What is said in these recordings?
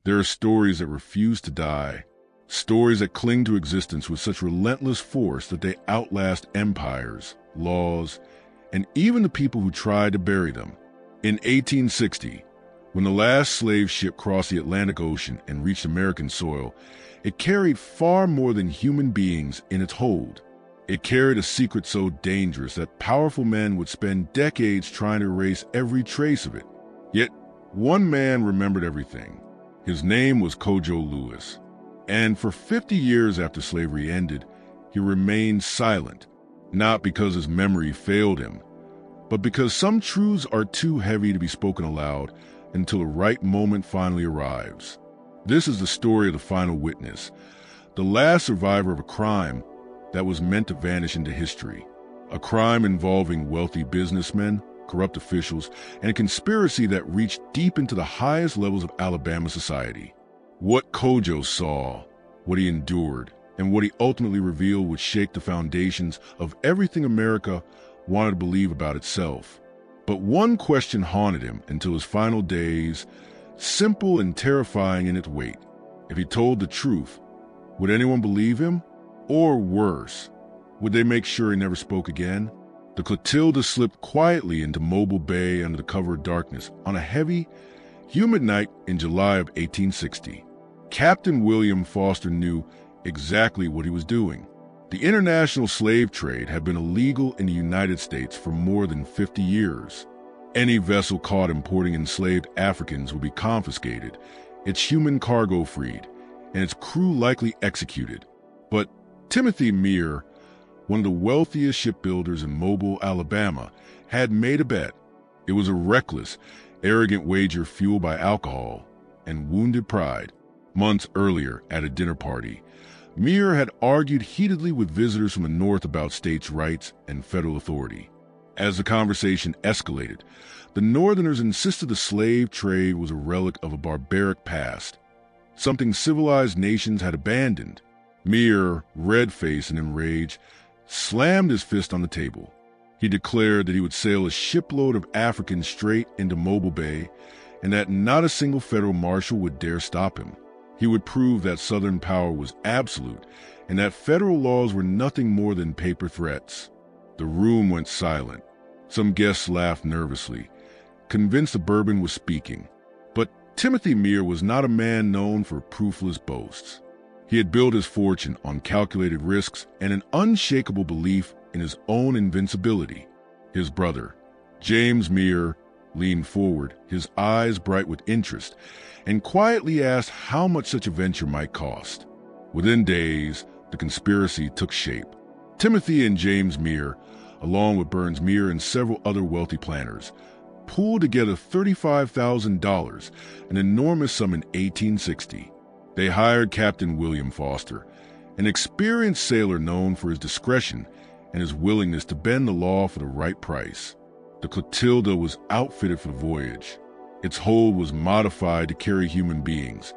There are stories that refuse to die, stories that cling to existence with such relentless force that they outlast empires, laws, and even the people who tried to bury them. In 1860, when the last slave ship crossed the Atlantic Ocean and reached American soil, it carried far more than human beings in its hold. It carried a secret so dangerous that powerful men would spend decades trying to erase every trace of it. Yet, one man remembered everything. His name was Cudjo Lewis. And for 50 years after slavery ended, he remained silent, not because his memory failed him, but because some truths are too heavy to be spoken aloud until the right moment finally arrives. This is the story of the final witness, the last survivor of a crime that was meant to vanish into history, a crime involving wealthy businessmen, corrupt officials, and a conspiracy that reached deep into the highest levels of Alabama society. What Cudjo saw, what he endured, and what he ultimately revealed would shake the foundations of everything America wanted to believe about itself. But one question haunted him until his final days, simple and terrifying in its weight. If he told the truth, would anyone believe him? Or worse, would they make sure he never spoke again? The Clotilda slipped quietly into Mobile Bay under the cover of darkness on a heavy, humid night in July of 1860. Captain William Foster knew exactly what he was doing. The international slave trade had been illegal in the United States for more than 50 years. Any vessel caught importing enslaved Africans would be confiscated, its human cargo freed, and its crew likely executed. But Timothy Mear, one of the wealthiest shipbuilders in Mobile, Alabama, had made a bet. It was a reckless, arrogant wager fueled by alcohol and wounded pride. Months earlier, at a dinner party, Mear had argued heatedly with visitors from the North about states' rights and federal authority. As the conversation escalated, the Northerners insisted the slave trade was a relic of a barbaric past, something civilized nations had abandoned. Mear, red-faced and enraged, slammed his fist on the table. He declared that he would sail a shipload of Africans straight into Mobile Bay and that not a single federal marshal would dare stop him. He would prove that Southern power was absolute and that federal laws were nothing more than paper threats. The room went silent. Some guests laughed nervously, convinced the bourbon was speaking. But Timothy Mear was not a man known for proofless boasts. He had built his fortune on calculated risks and an unshakable belief in his own invincibility. His brother, James Mear, leaned forward, his eyes bright with interest, and quietly asked how much such a venture might cost. Within days, the conspiracy took shape. Timothy and James Mear, along with Burns Mear and several other wealthy planners, pooled together $35,000, an enormous sum in 1860. They hired Captain William Foster, an experienced sailor known for his discretion and his willingness to bend the law for the right price. The Clotilda was outfitted for the voyage. Its hold was modified to carry human beings,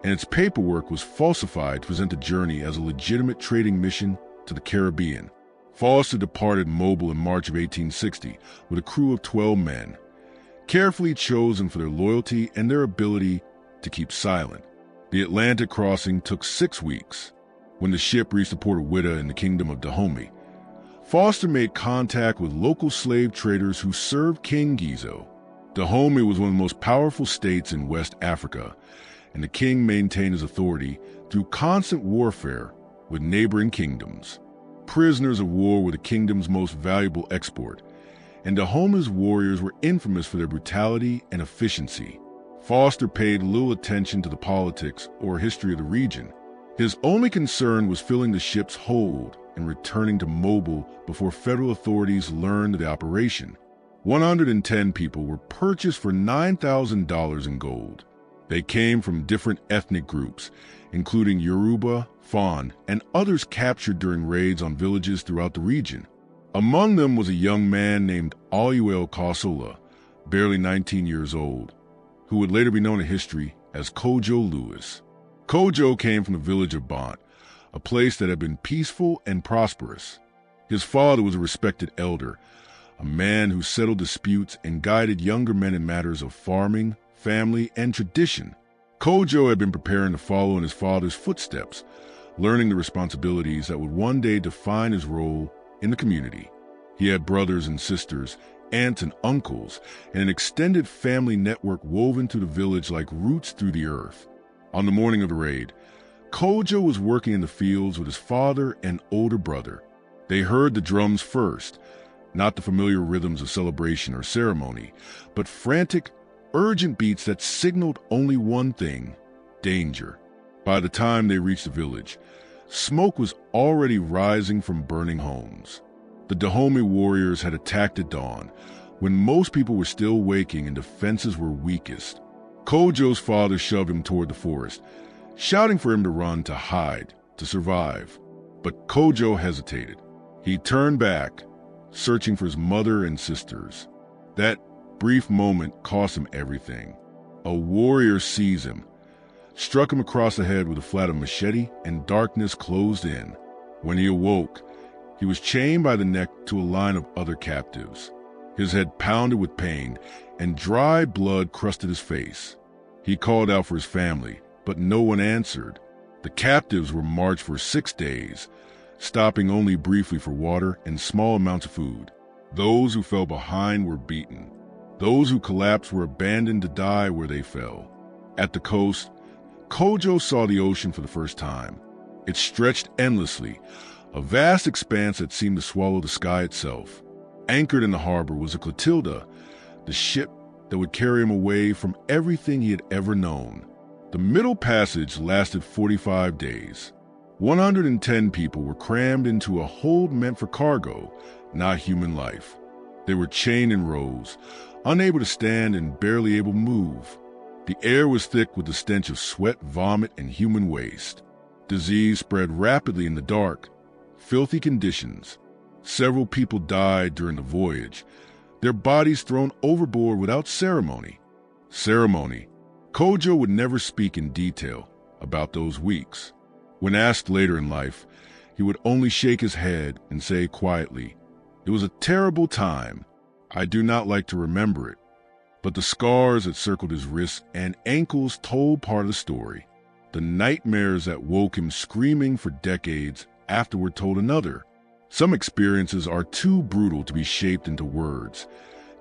and its paperwork was falsified to present the journey as a legitimate trading mission to the Caribbean. Foster departed Mobile in March of 1860 with a crew of 12 men, carefully chosen for their loyalty and their ability to keep silent. The Atlantic crossing took 6 weeks. When the ship reached the port of Whydah in the Kingdom of Dahomey, Foster made contact with local slave traders who served King Gizo. Dahomey was one of the most powerful states in West Africa, and the king maintained his authority through constant warfare with neighboring kingdoms. Prisoners of war were the kingdom's most valuable export, and Dahomey's warriors were infamous for their brutality and efficiency. Foster paid little attention to the politics or history of the region. His only concern was filling the ship's hold and returning to Mobile before federal authorities learned of the operation. 110 people were purchased for $9,000 in gold. They came from different ethnic groups, including Yoruba, Fon, and others captured during raids on villages throughout the region. Among them was a young man named Clotilda, barely 19 years old, who would later be known in history as Cudjo Lewis. Cudjo came from the village of Bont, a place that had been peaceful and prosperous. His father was a respected elder, a man who settled disputes and guided younger men in matters of farming, family, and tradition. Cudjo had been preparing to follow in his father's footsteps, learning the responsibilities that would one day define his role in the community. He had brothers and sisters, aunts and uncles, and an extended family network woven through the village like roots through the earth. On the morning of the raid, Cudjo was working in the fields with his father and older brother. They heard the drums first, not the familiar rhythms of celebration or ceremony, but frantic, urgent beats that signaled only one thing: danger. By the time they reached the village, smoke was already rising from burning homes. The Dahomey warriors had attacked at dawn, when most people were still waking and defenses were weakest. Cudjo's father shoved him toward the forest, shouting for him to run, to hide, to survive. But Cudjo hesitated. He turned back, searching for his mother and sisters. That brief moment cost him everything. A warrior seized him, struck him across the head with a flat of machete, and darkness closed in. When he awoke, he was chained by the neck to a line of other captives. His head pounded with pain, and dry blood crusted his face. He called out for his family, but no one answered. The captives were marched for 6 days, stopping only briefly for water and small amounts of food. Those who fell behind were beaten. Those who collapsed were abandoned to die where they fell. At the coast, Cudjo saw the ocean for the first time. It stretched endlessly, a vast expanse that seemed to swallow the sky itself. Anchored in the harbor was a Clotilda, the ship that would carry him away from everything he had ever known. The Middle Passage lasted 45 days. 110 people were crammed into a hold meant for cargo, not human life. They were chained in rows, unable to stand and barely able to move. The air was thick with the stench of sweat, vomit, and human waste. Disease spread rapidly in the dark. Filthy conditions. Several people died during the voyage, their bodies thrown overboard without ceremony. Cudjo would never speak in detail about those weeks. When asked later in life, he would only shake his head and say quietly, "It was a terrible time. I do not like to remember it." But the scars that circled his wrists and ankles told part of the story. The nightmares that woke him screaming for decades afterward told another. Some experiences are too brutal to be shaped into words,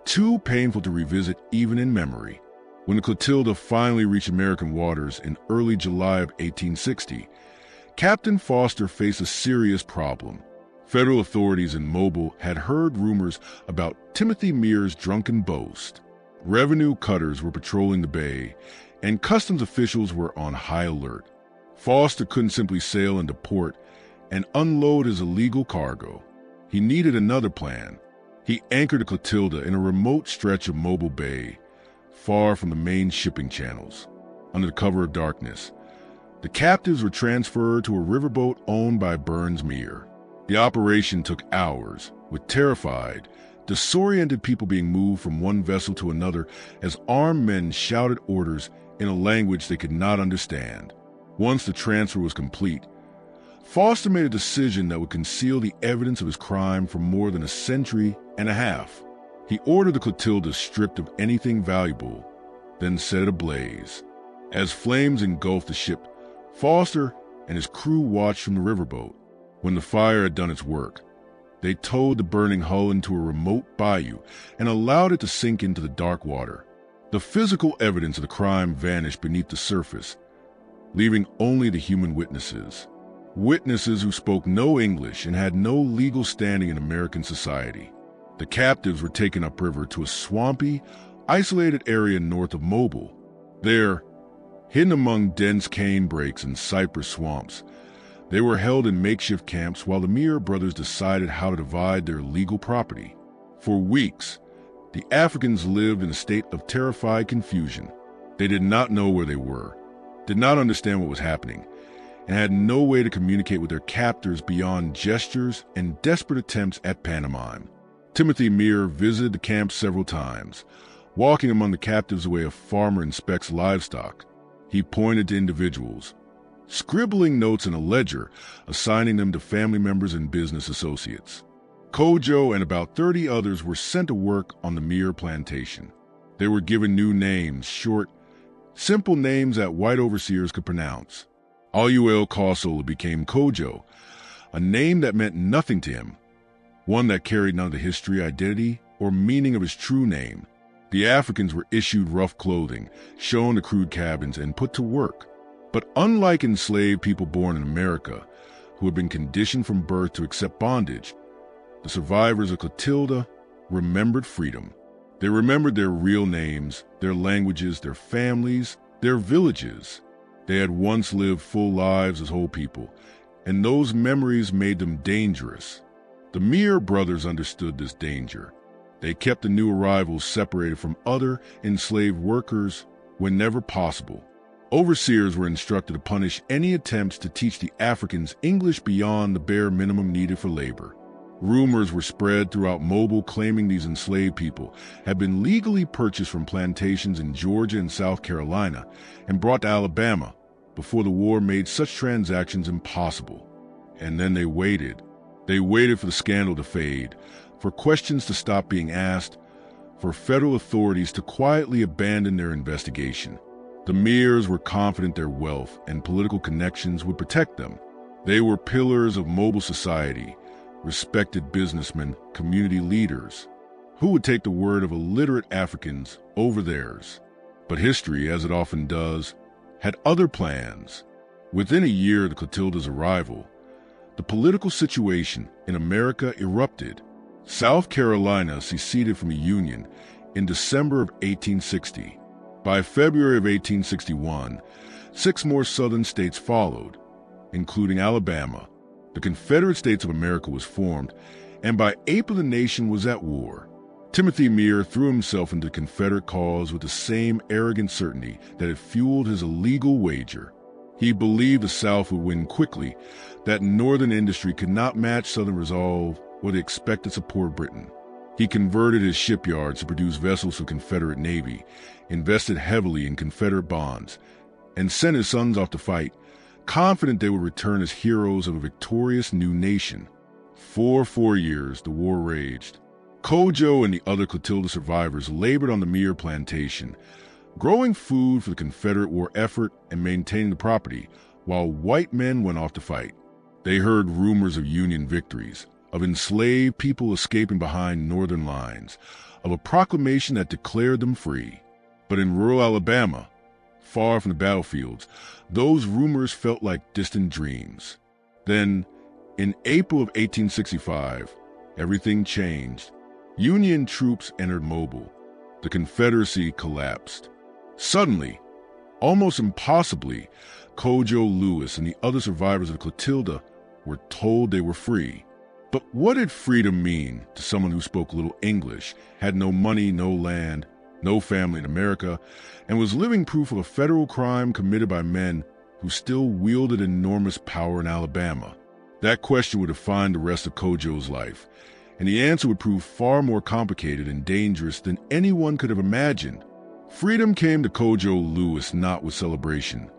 too painful to revisit even in memory. When the Clotilda finally reached American waters in early July of 1860, Captain Foster faced a serious problem. Federal authorities in Mobile had heard rumors about Timothy Meare's drunken boast. Revenue cutters were patrolling the bay, and customs officials were on high alert. Foster couldn't simply sail into port and unload his illegal cargo. He needed another plan. He anchored the Clotilda in a remote stretch of Mobile Bay, far from the main shipping channels. Under the cover of darkness, the captives were transferred to a riverboat owned by Burns Meare. The operation took hours, with terrified, disoriented people being moved from one vessel to another as armed men shouted orders in a language they could not understand. Once the transfer was complete, Foster made a decision that would conceal the evidence of his crime for more than a century and a half. He ordered the Clotilda stripped of anything valuable, then set it ablaze. As flames engulfed the ship, Foster and his crew watched from the riverboat. When the fire had done its work, they towed the burning hull into a remote bayou and allowed it to sink into the dark water. The physical evidence of the crime vanished beneath the surface, leaving only the human witnesses. Witnesses who spoke no English and had no legal standing in American society. The captives were taken upriver to a swampy, isolated area north of Mobile. There, hidden among dense cane brakes and cypress swamps, they were held in makeshift camps while the Meare brothers decided how to divide their legal property. For weeks, the Africans lived in a state of terrified confusion. They did not know where they were, did not understand what was happening, and had no way to communicate with their captors beyond gestures and desperate attempts at pantomime. Timothy Meare visited the camp several times, walking among the captives the way a farmer inspects livestock. He pointed to individuals, scribbling notes in a ledger, assigning them to family members and business associates. Cudjo and about 30 others were sent to work on the Meare plantation. They were given new names, short, simple names that white overseers could pronounce. Aloud became Cudjo, a name that meant nothing to him, one that carried none of the history, identity, or meaning of his true name. The Africans were issued rough clothing, shown to crude cabins, and put to work. But unlike enslaved people born in America, who had been conditioned from birth to accept bondage, the survivors of Clotilda remembered freedom. They remembered their real names, their languages, their families, their villages. They had once lived full lives as whole people, and those memories made them dangerous. The Mir brothers understood this danger. They kept the new arrivals separated from other enslaved workers whenever possible. Overseers were instructed to punish any attempts to teach the Africans English beyond the bare minimum needed for labor. Rumors were spread throughout Mobile claiming these enslaved people had been legally purchased from plantations in Georgia and South Carolina and brought to Alabama before the war made such transactions impossible. And then they waited. They waited for the scandal to fade, for questions to stop being asked, for federal authorities to quietly abandon their investigation. The Mirs were confident their wealth and political connections would protect them. They were pillars of Mobile society, respected businessmen, community leaders. Who would take the word of illiterate Africans over theirs? But history, as it often does, had other plans. Within a year of Clotilda's arrival, the political situation in America erupted. South Carolina seceded from the Union in December of 1860. By February of 1861, 6 more southern states followed, including Alabama. The Confederate States of America was formed, and by April the nation was at war. Timothy Mir threw himself into the Confederate cause with the same arrogant certainty that had fueled his illegal wager. He believed the South would win quickly, that Northern industry could not match Southern resolve or the expected support of Britain. He converted his shipyards to produce vessels for the Confederate Navy, invested heavily in Confederate bonds, and sent his sons off to fight, confident they would return as heroes of a victorious new nation. For 4 years, the war raged. Cudjo and the other Clotilda survivors labored on the Mir plantation, growing food for the Confederate war effort and maintaining the property, while white men went off to fight. They heard rumors of Union victories, of enslaved people escaping behind Northern lines, of a proclamation that declared them free. But in rural Alabama, far from the battlefields, those rumors felt like distant dreams. Then, in April of 1865, everything changed. Union troops entered Mobile. The Confederacy collapsed. Suddenly, almost impossibly, Cudjo Lewis and the other survivors of Clotilda were told they were free. But what did freedom mean to someone who spoke little English, had no money, no land, no family in America, and was living proof of a federal crime committed by men who still wielded enormous power in Alabama? That question would define the rest of Cudjo's life, and the answer would prove far more complicated and dangerous than anyone could have imagined. Freedom came to Cudjo Lewis not with celebration,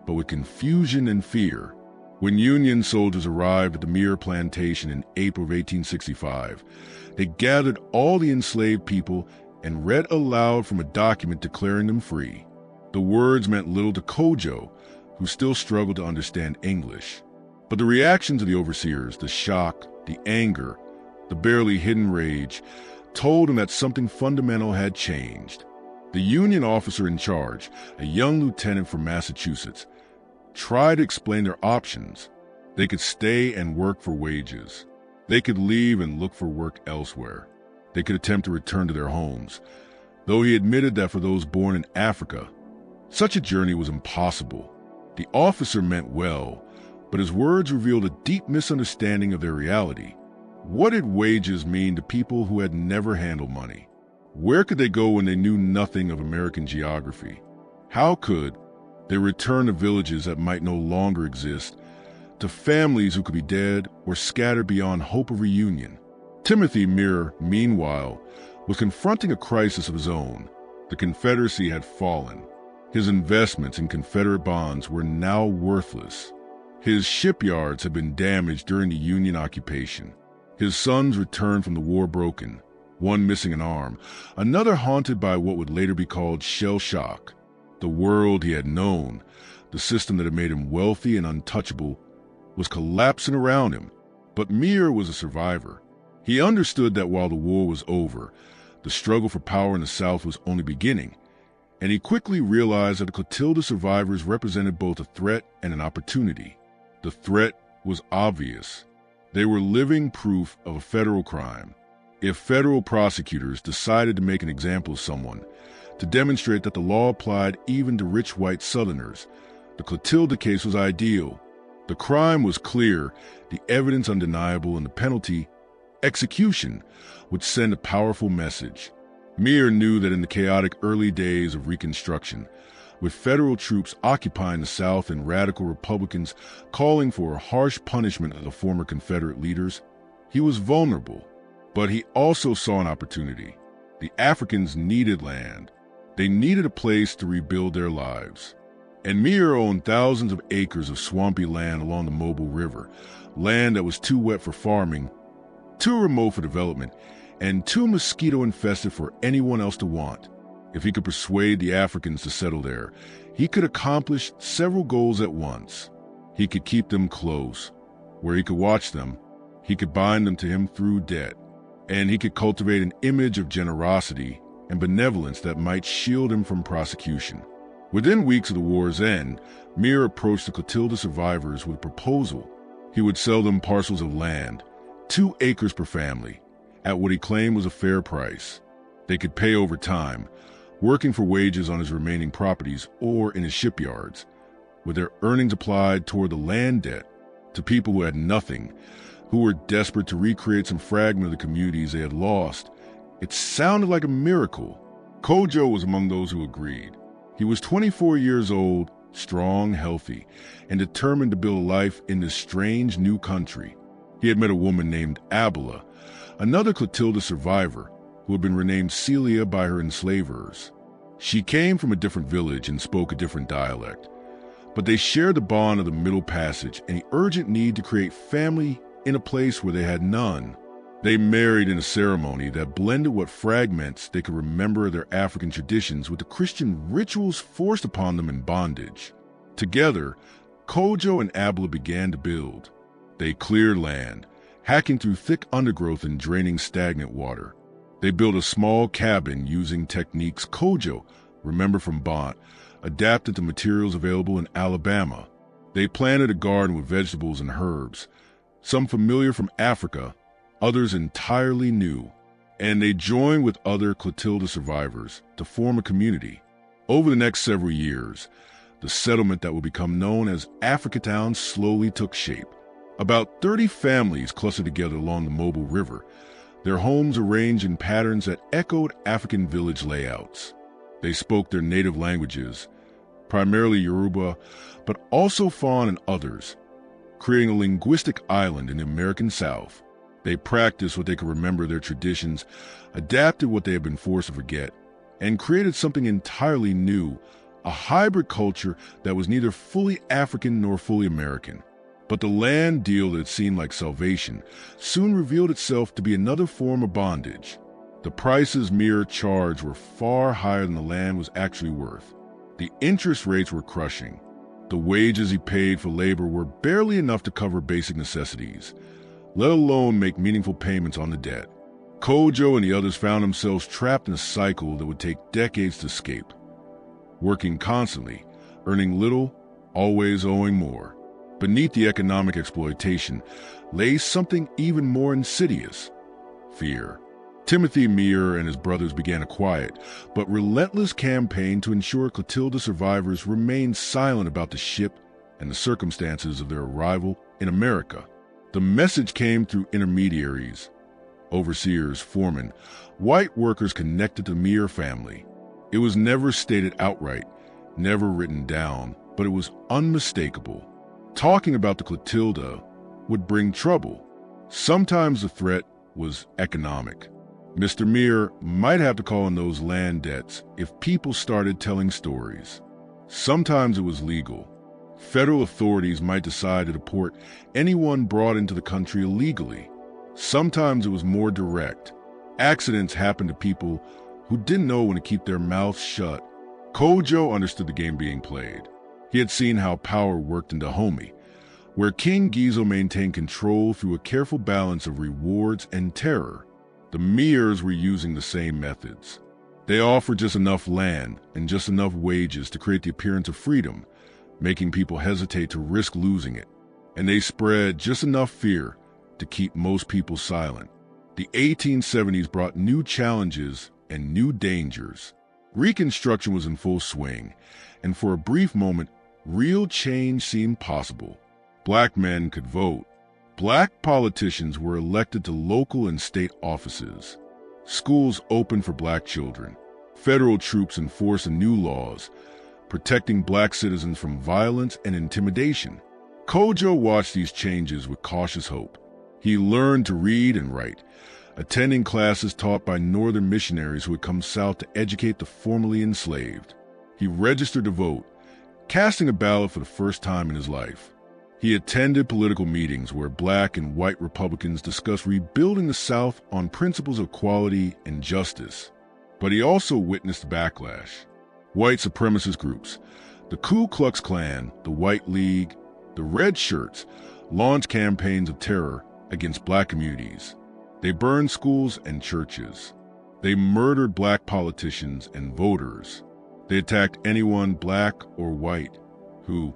but with confusion and fear. When Union soldiers arrived at the Mir plantation in April of 1865, they gathered all the enslaved people and read aloud from a document declaring them free. The words meant little to Cudjo, who still struggled to understand English. But the reactions of the overseers, the shock, the anger, the barely hidden rage, told him that something fundamental had changed. The Union officer in charge, a young lieutenant from Massachusetts, tried to explain their options. They could stay and work for wages. They could leave and look for work elsewhere. They could attempt to return to their homes, though he admitted that for those born in Africa, such a journey was impossible. The officer meant well, but his words revealed a deep misunderstanding of their reality. What did wages mean to people who had never handled money? Where could they go when they knew nothing of American geography? How could they return to villages that might no longer exist, to families who could be dead or scattered beyond hope of reunion? Timothy Mir, meanwhile, was confronting a crisis of his own. The Confederacy had fallen. His investments in Confederate bonds were now worthless. His shipyards had been damaged during the Union occupation. His sons returned from the war broken, one missing an arm, another haunted by what would later be called shell shock. The world he had known, the system that had made him wealthy and untouchable, was collapsing around him. But Mir was a survivor. He understood that while the war was over, the struggle for power in the South was only beginning, and he quickly realized that the Clotilda survivors represented both a threat and an opportunity. The threat was obvious. They were living proof of a federal crime. If federal prosecutors decided to make an example of someone, to demonstrate that the law applied even to rich white Southerners, the Clotilda case was ideal. The crime was clear, the evidence undeniable, and the penalty, execution, would send a powerful message. Mir knew that in the chaotic early days of Reconstruction, with federal troops occupying the South and radical Republicans calling for a harsh punishment of the former Confederate leaders, he was vulnerable. But he also saw an opportunity. The Africans needed land. They needed a place to rebuild their lives. And Mir owned thousands of acres of swampy land along the Mobile River, land that was too wet for farming, too remote for development, and too mosquito-infested for anyone else to want. If he could persuade the Africans to settle there, he could accomplish several goals at once. He could keep them close, where he could watch them. He could bind them to him through debt, and he could cultivate an image of generosity and benevolence that might shield him from prosecution. Within weeks of the war's end, Mir approached the Clotilda survivors with a proposal. He would sell them parcels of land, 2 acres per family, at what he claimed was a fair price. They could pay over time, working for wages on his remaining properties or in his shipyards, with their earnings applied toward the land debt to people who had nothing, who were desperate to recreate some fragment of the communities they had lost. It sounded like a miracle. Cudjo was among those who agreed. He was 24 years old, strong, healthy, and determined to build a life in this strange new country. He had met a woman named Abila, another Clotilda survivor, who had been renamed Celia by her enslavers. She came from a different village and spoke a different dialect, but they shared the bond of the Middle Passage and the urgent need to create family in a place where they had none. They married in a ceremony that blended what fragments they could remember of their African traditions with the Christian rituals forced upon them in bondage. Together, Cudjo and Abila began to build. They cleared land, hacking through thick undergrowth and draining stagnant water. They built a small cabin using techniques Cudjo, remember from Bont, adapted to materials available in Alabama. They planted a garden with vegetables and herbs, some familiar from Africa, others entirely new, and they joined with other Clotilda survivors to form a community. Over the next several years, the settlement that would become known as Africatown slowly took shape. About 30 families clustered together along the Mobile River, their homes arranged in patterns that echoed African village layouts. They spoke their native languages, primarily Yoruba, but also Fon and others, creating a linguistic island in the American South. They practiced what they could remember their traditions, adapted what they had been forced to forget, and created something entirely new, a hybrid culture that was neither fully African nor fully American. But the land deal that seemed like salvation soon revealed itself to be another form of bondage. The prices Mir charged were far higher than the land was actually worth. The interest rates were crushing. The wages he paid for labor were barely enough to cover basic necessities, let alone make meaningful payments on the debt. Cudjo and the others found themselves trapped in a cycle that would take decades to escape. Working constantly, earning little, always owing more. Beneath the economic exploitation lay something even more insidious: fear. Timothy Mir and his brothers began a quiet but relentless campaign to ensure Clotilda survivors remained silent about the ship and the circumstances of their arrival in America. The message came through intermediaries, overseers, foremen, white workers connected to the Mir family. It was never stated outright, never written down, but it was unmistakable. Talking about the Clotilda would bring trouble. Sometimes the threat was economic. Mr. Mir might have to call in those land debts if people started telling stories. Sometimes it was legal. Federal authorities might decide to deport anyone brought into the country illegally. Sometimes it was more direct. Accidents happened to people who didn't know when to keep their mouths shut. Cudjo understood the game being played. He had seen how power worked in Dahomey, where King Gizo maintained control through a careful balance of rewards and terror. The Mirs were using the same methods. They offered just enough land and just enough wages to create the appearance of freedom, making people hesitate to risk losing it. And they spread just enough fear to keep most people silent. The 1870s brought new challenges and new dangers. Reconstruction was in full swing, and for a brief moment, real change seemed possible. Black men could vote. Black politicians were elected to local and state offices. Schools opened for black children. Federal troops enforced new laws, protecting black citizens from violence and intimidation. Cudjo watched these changes with cautious hope. He learned to read and write, attending classes taught by northern missionaries who had come south to educate the formerly enslaved. He registered to vote, casting a ballot for the first time in his life. He attended political meetings where black and white Republicans discussed rebuilding the South on principles of equality and justice. But he also witnessed backlash. White supremacist groups, the Ku Klux Klan, the White League, the Red Shirts, launched campaigns of terror against black communities. They burned schools and churches. They murdered black politicians and voters. They attacked anyone, black or white, who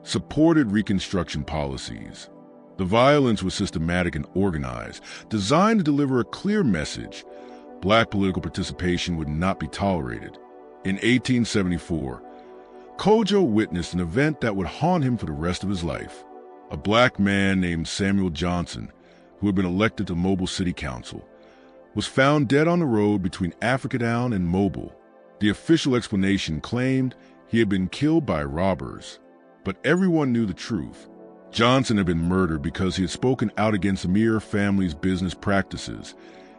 supported Reconstruction policies. The violence was systematic and organized, designed to deliver a clear message. Black political participation would not be tolerated. In 1874, Cudjo witnessed an event that would haunt him for the rest of his life. A black man named Samuel Johnson, who had been elected to Mobile City Council, was found dead on the road between Africatown and Mobile. The official explanation claimed he had been killed by robbers, but everyone knew the truth. Johnson had been murdered because he had spoken out against the Mir family's business practices,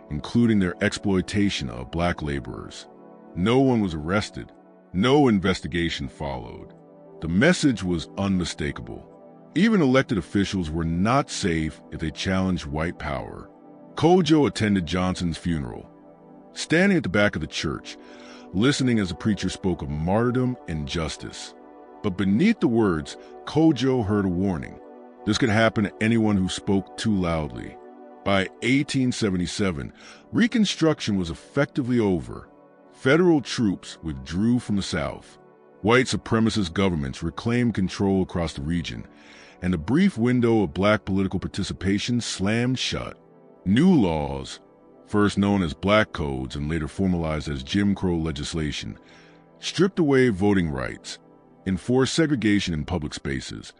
including their exploitation of black laborers. No one was arrested. No investigation followed. The message was unmistakable. Even elected officials were not safe if they challenged white power. Cudjo attended Johnson's funeral, standing at the back of the church, listening as the preacher spoke of martyrdom and justice. But beneath the words, Cudjo heard a warning. This could happen to anyone who spoke too loudly. By 1877, Reconstruction was effectively over. Federal troops withdrew from the South. White supremacist governments reclaimed control across the region, and the brief window of black political participation slammed shut. New laws, first known as black codes and later formalized as Jim Crow legislation, stripped away voting rights, enforced segregation in public spaces,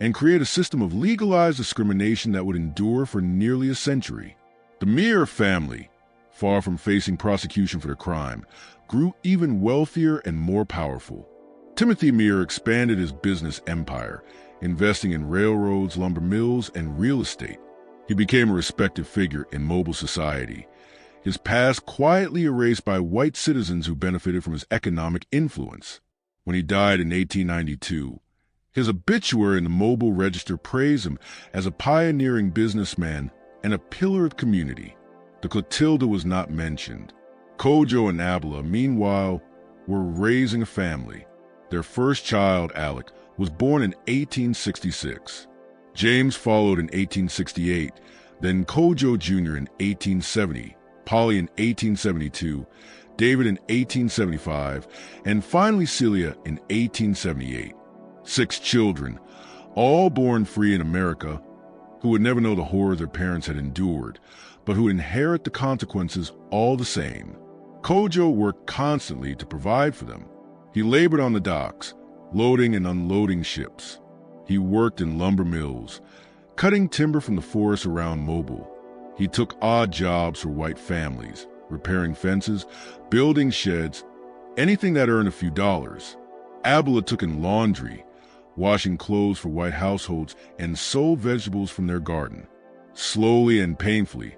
and create a system of legalized discrimination that would endure for nearly a century. The Mir family, far from facing prosecution for their crime, grew even wealthier and more powerful. Timothy Mir expanded his business empire, investing in railroads, lumber mills, and real estate. He became a respected figure in Mobile society, his past quietly erased by white citizens who benefited from his economic influence. When he died in 1892, his obituary in the Mobile Register praised him as a pioneering businessman and a pillar of community. The Clotilda was not mentioned. Cudjo and Abla, meanwhile, were raising a family. Their first child, Alec, was born in 1866. James followed in 1868, then Cudjo Jr. in 1870, Polly in 1872, David in 1875, and finally Celia in 1878. 6 children, all born free in America, who would never know the horror their parents had endured, but who inherit the consequences all the same. Cudjo worked constantly to provide for them. He labored on the docks, loading and unloading ships. He worked in lumber mills, cutting timber from the forests around Mobile. He took odd jobs for white families, repairing fences, building sheds, anything that earned a few dollars. Abla took in laundry, washing clothes for white households, and sold vegetables from their garden. Slowly and painfully,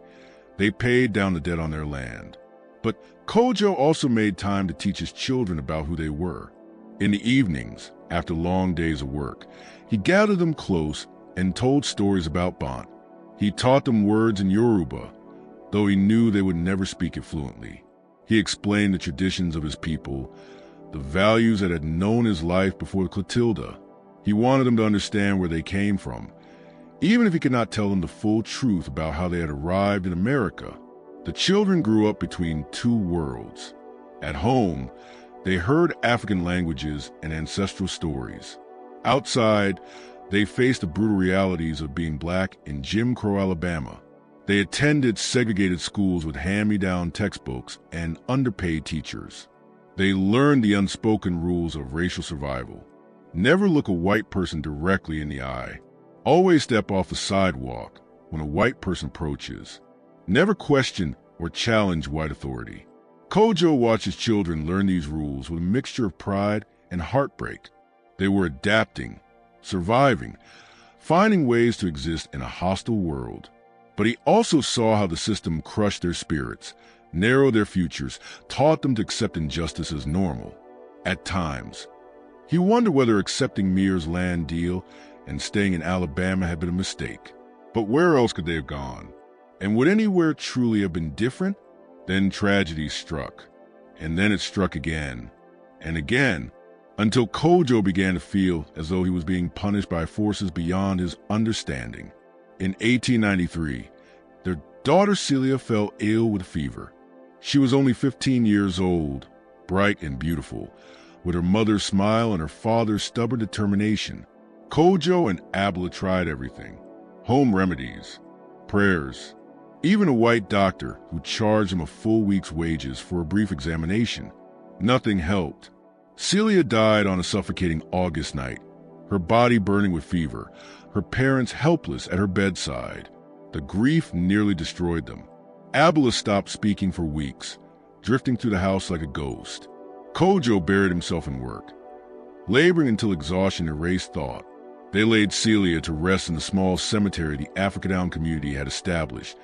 they paid down the debt on their land. But Cudjo also made time to teach his children about who they were. In the evenings, after long days of work, he gathered them close and told stories about Bant. He taught them words in Yoruba, though he knew they would never speak it fluently. He explained the traditions of his people, the values that had known his life before Clotilda. He wanted them to understand where they came from, even if he could not tell them the full truth about how they had arrived in America. The children grew up between two worlds. At home, they heard African languages and ancestral stories. Outside, they faced the brutal realities of being black in Jim Crow, Alabama. They attended segregated schools with hand-me-down textbooks and underpaid teachers. They learned the unspoken rules of racial survival. Never look a white person directly in the eye. Always step off the sidewalk when a white person approaches. Never question or challenge white authority. Cudjo watched his children learn these rules with a mixture of pride and heartbreak. They were adapting, surviving, finding ways to exist in a hostile world. But he also saw how the system crushed their spirits, narrowed their futures, taught them to accept injustice as normal. At times, he wondered whether accepting Mears' land deal and staying in Alabama had been a mistake. But where else could they have gone? And would anywhere truly have been different? Then tragedy struck, and then it struck again, and again, until Cudjo began to feel as though he was being punished by forces beyond his understanding. In 1893, their daughter Celia fell ill with fever. She was only 15 years old, bright and beautiful, with her mother's smile and her father's stubborn determination. Cudjo and Abla tried everything: home remedies, prayers, even a white doctor who charged him a full week's wages for a brief examination. Nothing helped. Celia died on a suffocating August night, her body burning with fever, her parents helpless at her bedside. The grief nearly destroyed them. Abla stopped speaking for weeks, drifting through the house like a ghost. Cudjo buried himself in work, laboring until exhaustion erased thought. They laid Celia to rest in the small cemetery the Africatown community had established,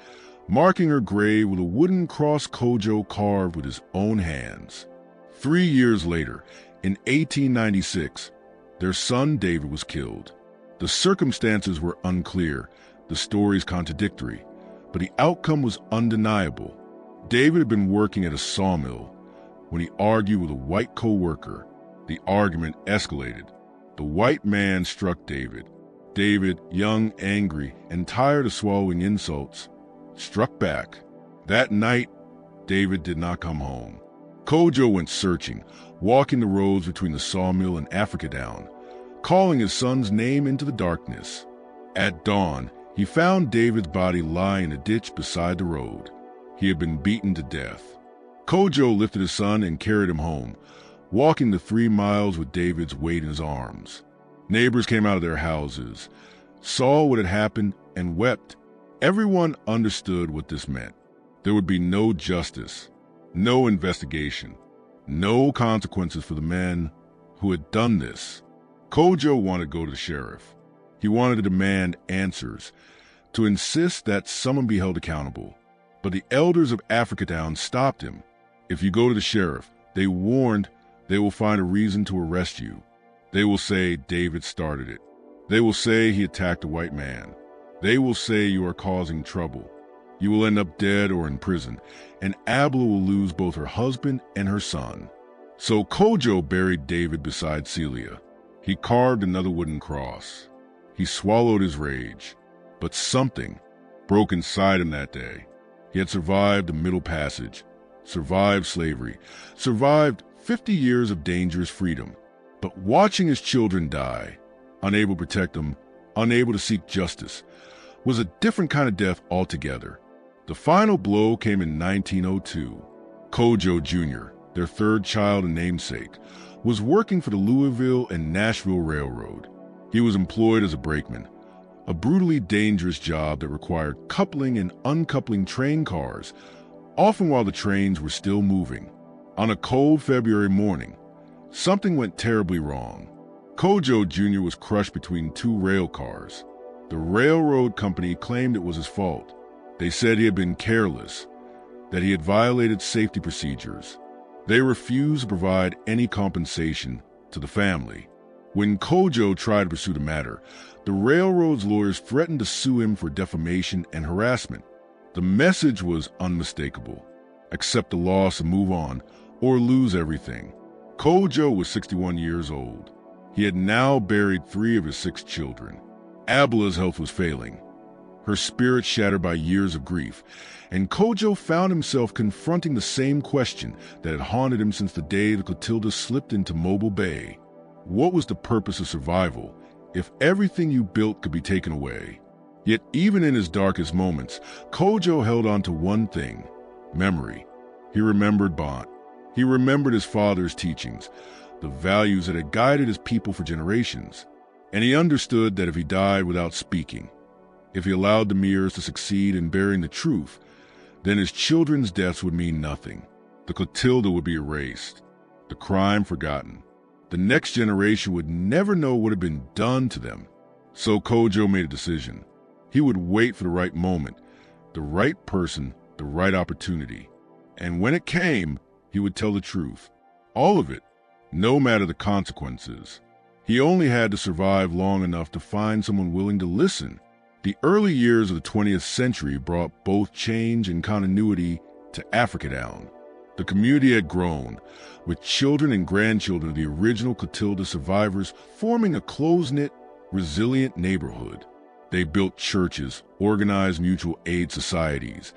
marking her grave with a wooden cross Cudjo carved with his own hands. 3 years later, in 1896, their son David was killed. The circumstances were unclear, the stories contradictory, but the outcome was undeniable. David had been working at a sawmill when he argued with a white co-worker. The argument escalated. The white man struck David. David, young, angry, and tired of swallowing insults, struck back. That night, David did not come home. Cudjo went searching, walking the roads between the sawmill and Africatown, calling his son's name into the darkness. At dawn, he found David's body lying in a ditch beside the road. He had been beaten to death. Cudjo lifted his son and carried him home, walking the 3 miles with David's weight in his arms. Neighbors came out of their houses, saw what had happened, and wept. Everyone understood what this meant. There would be no justice, no investigation, no consequences for the men who had done this. Cudjo wanted to go to the sheriff. He wanted to demand answers, to insist that someone be held accountable. But the elders of Africatown stopped him. If you go to the sheriff, they warned, they will find a reason to arrest you. They will say David started it. They will say he attacked a white man. They will say you are causing trouble. You will end up dead or in prison, and Abla will lose both her husband and her son. So Cudjo buried David beside Celia. He carved another wooden cross. He swallowed his rage. But something broke inside him that day. He had survived the Middle Passage, survived slavery, survived 50 years of dangerous freedom. But watching his children die, unable to protect them, unable to seek justice, was a different kind of death altogether. The final blow came in 1902. Cudjo Jr., their third child and namesake, was working for the Louisville and Nashville Railroad. He was employed as a brakeman, a brutally dangerous job that required coupling and uncoupling train cars, often while the trains were still moving. On a cold February morning, something went terribly wrong. Cudjo Jr. was crushed between 2 rail cars. The railroad company claimed it was his fault. They said he had been careless, that he had violated safety procedures. They refused to provide any compensation to the family. When Cudjo tried to pursue the matter, the railroad's lawyers threatened to sue him for defamation and harassment. The message was unmistakable: accept the loss and move on, or lose everything. Cudjo was 61 years old. He had now buried 3 of his 6 children. Abila's health was failing, her spirit shattered by years of grief, and Cudjo found himself confronting the same question that had haunted him since the day the Clotilda slipped into Mobile Bay. What was the purpose of survival if everything you built could be taken away? Yet even in his darkest moments, Cudjo held on to one thing: memory. He remembered Bont. He remembered his father's teachings, the values that had guided his people for generations. And he understood that if he died without speaking, if he allowed the mirrors to succeed in bearing the truth, then his children's deaths would mean nothing. The Clotilda would be erased, the crime forgotten. The next generation would never know what had been done to them. So Cudjo made a decision. He would wait for the right moment, the right person, the right opportunity. And when it came, he would tell the truth. All of it, no matter the consequences. He only had to survive long enough to find someone willing to listen. The early years of the 20th century brought both change and continuity to Africatown. The community had grown, with children and grandchildren of the original Clotilda survivors forming a close-knit, resilient neighborhood. They built churches, organized mutual aid societies,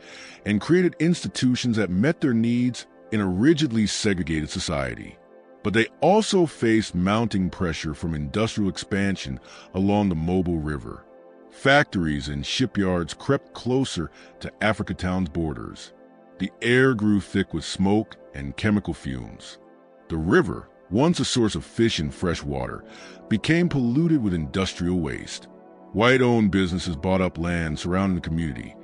and created institutions that met their needs in a rigidly segregated society. But they also faced mounting pressure from industrial expansion along the Mobile River. Factories and shipyards crept closer to Africatown's borders. The air grew thick with smoke and chemical fumes. The river, once a source of fish and fresh water, became polluted with industrial waste. White-owned businesses bought up land surrounding the community,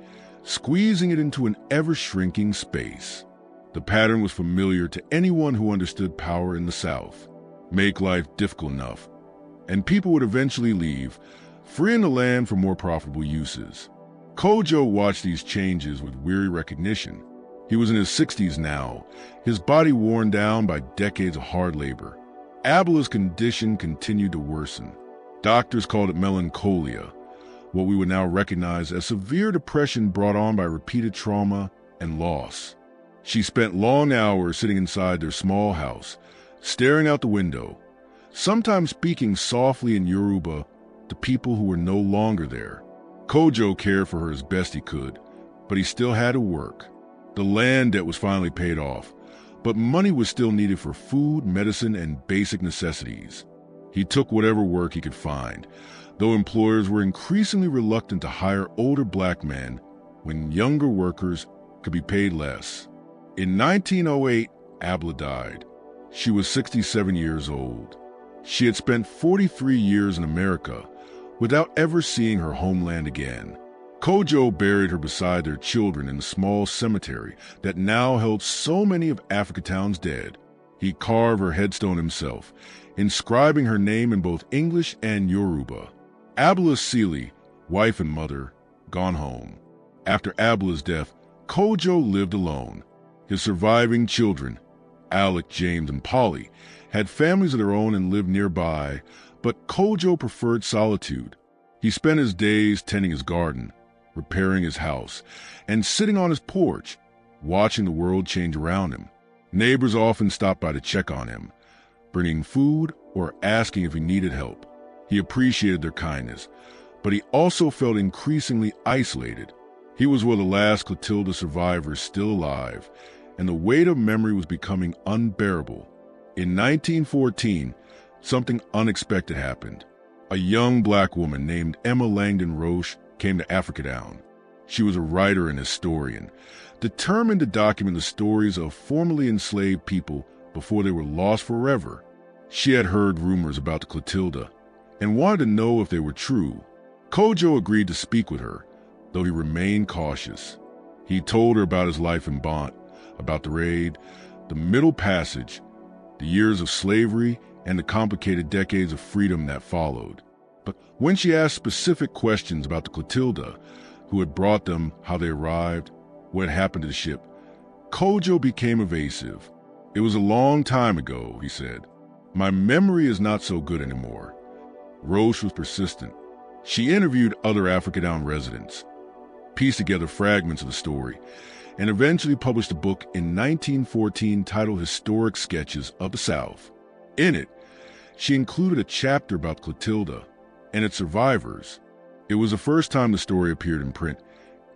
squeezing it into an ever-shrinking space. The pattern was familiar to anyone who understood power in the South. Make life difficult enough, and people would eventually leave, freeing the land for more profitable uses. Cudjo watched these changes with weary recognition. He was in his 60s now, his body worn down by decades of hard labor. Abila's condition continued to worsen. Doctors called it melancholia, what we would now recognize as severe depression brought on by repeated trauma and loss. She spent long hours sitting inside their small house, staring out the window, sometimes speaking softly in Yoruba to people who were no longer there. Cudjo cared for her as best he could, but he still had to work. The land debt was finally paid off, but money was still needed for food, medicine, and basic necessities. He took whatever work he could find, though employers were increasingly reluctant to hire older black men when younger workers could be paid less. In 1908, Abila died. She was 67 years old. She had spent 43 years in America without ever seeing her homeland again. Cudjo buried her beside their children in a small cemetery that now held so many of Africatown's dead. He carved her headstone himself, inscribing her name in both English and Yoruba. Abila Sealy, wife and mother, gone home. After Abila's death, Cudjo lived alone. His surviving children, Alec, James, and Polly, had families of their own and lived nearby, but Cudjo preferred solitude. He spent his days tending his garden, repairing his house, and sitting on his porch, watching the world change around him. Neighbors often stopped by to check on him, bringing food or asking if he needed help. He appreciated their kindness, but he also felt increasingly isolated. He was one of the last Clotilda survivors still alive, and the weight of memory was becoming unbearable. In 1914, something unexpected happened. A young black woman named Emma Langdon Roche came to Africatown. She was a writer and historian, determined to document the stories of formerly enslaved people before they were lost forever. She had heard rumors about the Clotilda and wanted to know if they were true. Cudjo agreed to speak with her, though he remained cautious. He told her about his life in Bont, about the raid, the Middle Passage, the years of slavery, and the complicated decades of freedom that followed. But when she asked specific questions about the Clotilda, who had brought them, how they arrived, what had happened to the ship, Cudjo became evasive. "It was a long time ago," he said. "My memory is not so good anymore." Roche was persistent. She interviewed other Africatown residents, pieced together fragments of the story, and eventually published a book in 1914 titled Historic Sketches of the South. In it, she included a chapter about Clotilda and its survivors. It was the first time the story appeared in print,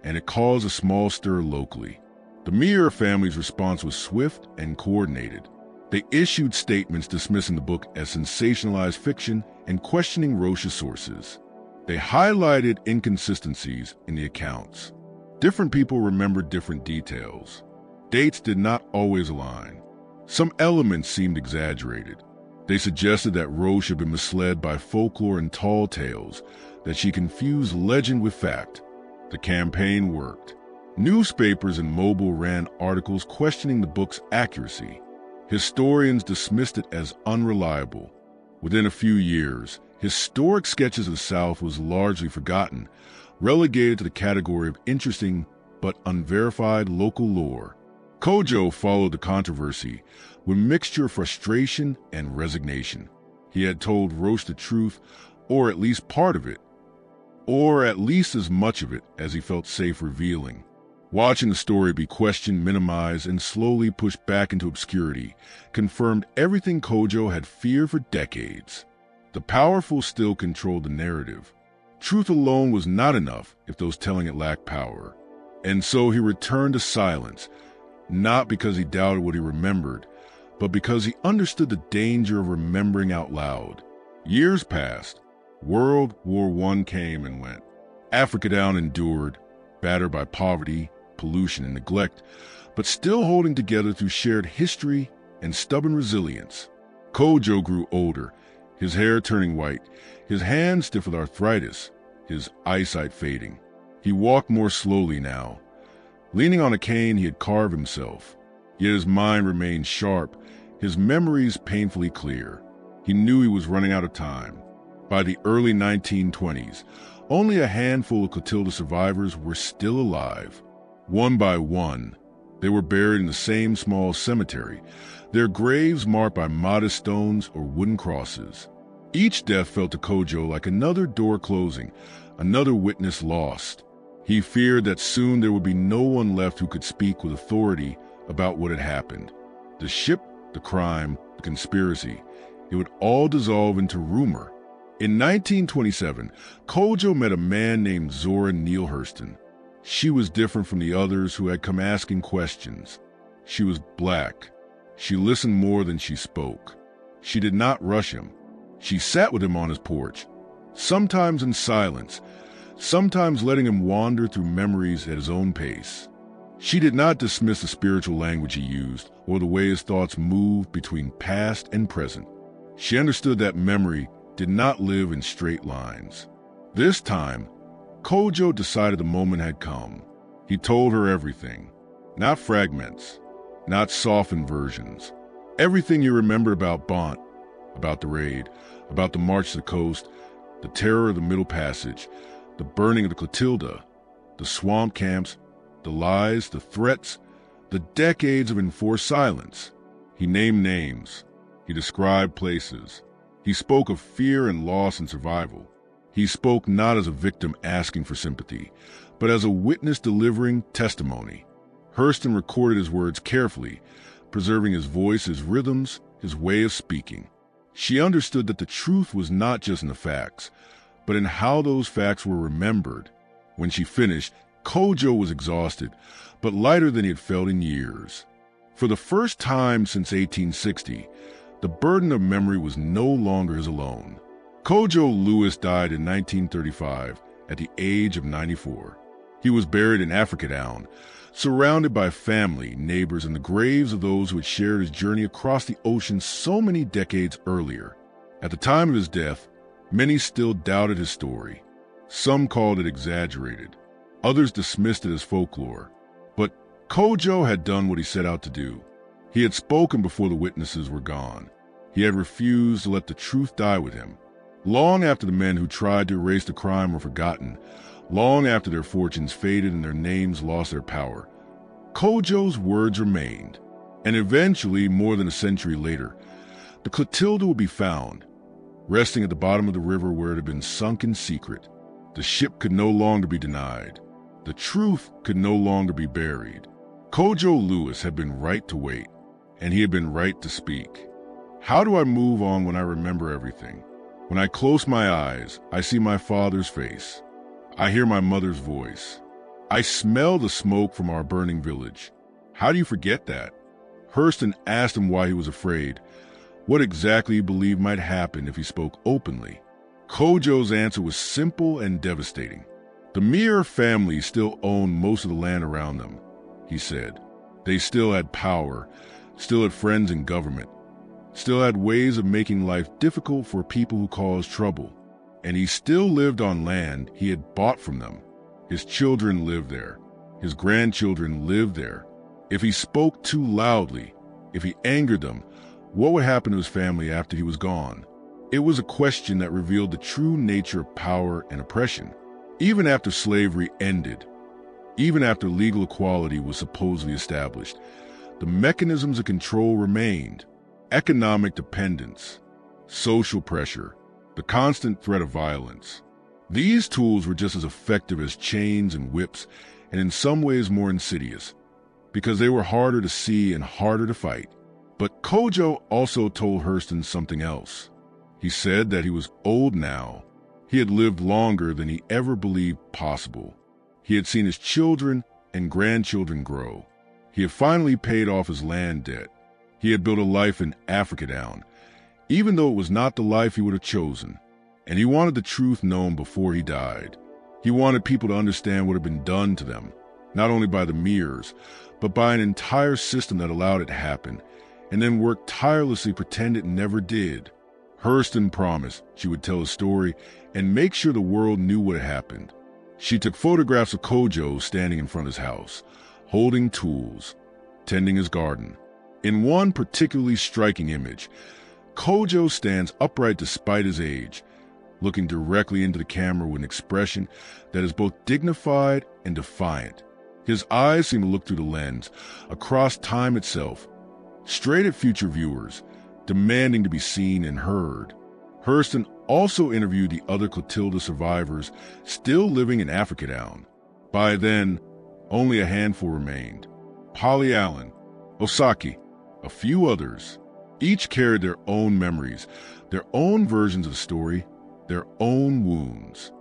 and it caused a small stir locally. The Meir family's response was swift and coordinated. They issued statements dismissing the book as sensationalized fiction and questioning Roche's sources. They highlighted inconsistencies in the accounts. Different people remembered different details. Dates did not always align. Some elements seemed exaggerated. They suggested that Roche had been misled by folklore and tall tales, that she confused legend with fact. The campaign worked. Newspapers and Mobile ran articles questioning the book's accuracy. Historians dismissed it as unreliable. Within a few years, Historic Sketches of the South was largely forgotten, relegated to the category of interesting but unverified local lore. Cudjo followed the controversy with a mixture of frustration and resignation. He had told Roche the truth, or at least part of it, or at least as much of it as he felt safe revealing. Watching the story be questioned, minimized, and slowly pushed back into obscurity confirmed everything Cudjo had feared for decades. The powerful still controlled the narrative. Truth alone was not enough if those telling it lacked power. And so he returned to silence, not because he doubted what he remembered, but because he understood the danger of remembering out loud. Years passed. World War I came and went. Africatown endured, battered by poverty, pollution, and neglect, but still holding together through shared history and stubborn resilience. Cudjo grew older, his hair turning white, his hands stiff with arthritis, his eyesight fading. He walked more slowly now. Leaning on a cane he had carved himself, yet his mind remained sharp, his memories painfully clear. He knew he was running out of time. By the early 1920s, only a handful of Clotilda survivors were still alive. One by one, they were buried in the same small cemetery, their graves marked by modest stones or wooden crosses. Each death felt to Cudjo like another door closing, another witness lost. He feared that soon there would be no one left who could speak with authority about what had happened. The ship, the crime, the conspiracy, it would all dissolve into rumor. In 1927, Cudjo met a man named Zora Neale Hurston. She was different from the others who had come asking questions. She was black. She listened more than she spoke. She did not rush him. She sat with him on his porch, sometimes in silence, sometimes letting him wander through memories at his own pace. She did not dismiss the spiritual language he used or the way his thoughts moved between past and present. She understood that memory did not live in straight lines. This time, Cudjo decided the moment had come. He told her everything, not fragments, not softened versions. Everything you remember about Bont, about the raid, about the march to the coast, the terror of the Middle Passage, the burning of the Clotilda, the swamp camps, the lies, the threats, the decades of enforced silence. He named names. He described places. He spoke of fear and loss and survival. He spoke not as a victim asking for sympathy, but as a witness delivering testimony. Hurston recorded his words carefully, preserving his voice, his rhythms, his way of speaking. She understood that the truth was not just in the facts, but in how those facts were remembered. When she finished, Cudjo was exhausted, but lighter than he had felt in years. For the first time since 1860, the burden of memory was no longer his alone. Cudjo Lewis died in 1935 at the age of 94. He was buried in Africatown, surrounded by family, neighbors, and the graves of those who had shared his journey across the ocean so many decades earlier. At the time of his death, many still doubted his story. Some called it exaggerated. Others dismissed it as folklore. But Cudjo had done what he set out to do. He had spoken before the witnesses were gone. He had refused to let the truth die with him. Long after the men who tried to erase the crime were forgotten, long after their fortunes faded and their names lost their power, Cudjo's words remained. And eventually, more than a century later, the Clotilda would be found, resting at the bottom of the river where it had been sunk in secret. The ship could no longer be denied. The truth could no longer be buried. Cudjo Lewis had been right to wait, and he had been right to speak. How do I move on when I remember everything? When I close my eyes, I see my father's face. I hear my mother's voice. I smell the smoke from our burning village. How do you forget that? Hurston asked him why he was afraid, what exactly he believed might happen if he spoke openly. Cudjo's answer was simple and devastating. The Mir family still owned most of the land around them, he said. They still had power, still had friends in government, still had ways of making life difficult for people who caused trouble. And he still lived on land he had bought from them. His children lived there. His grandchildren lived there. If he spoke too loudly, if he angered them, what would happen to his family after he was gone? It was a question that revealed the true nature of power and oppression. Even after slavery ended, even after legal equality was supposedly established, the mechanisms of control remained. Economic dependence, social pressure, the constant threat of violence. These tools were just as effective as chains and whips, and in some ways more insidious, because they were harder to see and harder to fight. But Cudjo also told Hurston something else. He said that he was old now. He had lived longer than he ever believed possible. He had seen his children and grandchildren grow. He had finally paid off his land debt. He had built a life in Africatown, even though it was not the life he would have chosen. And he wanted the truth known before he died. He wanted people to understand what had been done to them, not only by the Mirs, but by an entire system that allowed it to happen, and then worked tirelessly to pretend it never did. Hurston promised she would tell his story and make sure the world knew what had happened. She took photographs of Cudjo standing in front of his house, holding tools, tending his garden. In one particularly striking image, Cudjo stands upright despite his age, looking directly into the camera with an expression that is both dignified and defiant. His eyes seem to look through the lens, across time itself, straight at future viewers, demanding to be seen and heard. Hurston also interviewed the other Clotilda survivors still living in Africatown. By then, only a handful remained. Polly Allen, Osaki, a few others. Each carried their own memories, their own versions of the story, their own wounds.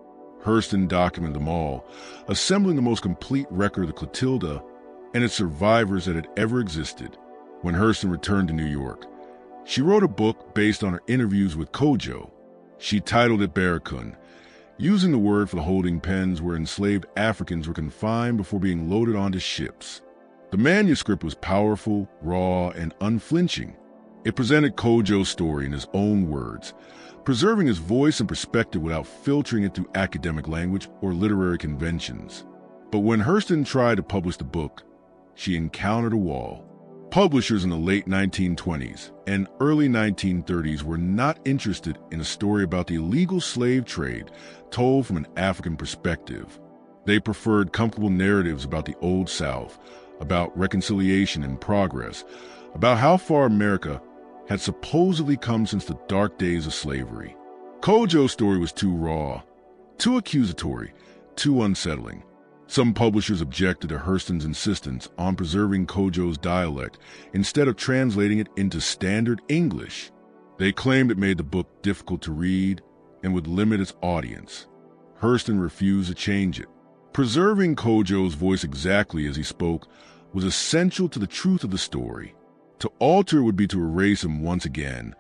Hurston documented them all, assembling the most complete record of the Clotilda and its survivors that had ever existed. When Hurston returned to New York, she wrote a book based on her interviews with Cudjo. She titled it Barakun, using the word for the holding pens where enslaved Africans were confined before being loaded onto ships. The manuscript was powerful, raw, and unflinching. It presented Cudjo's story in his own words, preserving his voice and perspective without filtering it through academic language or literary conventions. But when Hurston tried to publish the book, she encountered a wall. Publishers in the late 1920s and early 1930s were not interested in a story about the illegal slave trade told from an African perspective. They preferred comfortable narratives about the Old South, about reconciliation and progress, about how far America had supposedly come since the dark days of slavery. Cudjo's story was too raw, too accusatory, too unsettling. Some publishers objected to Hurston's insistence on preserving Cudjo's dialect instead of translating it into standard English. They claimed it made the book difficult to read and would limit its audience. Hurston refused to change it. Preserving Cudjo's voice exactly as he spoke was essential to the truth of the story. To alter would be to erase him once again,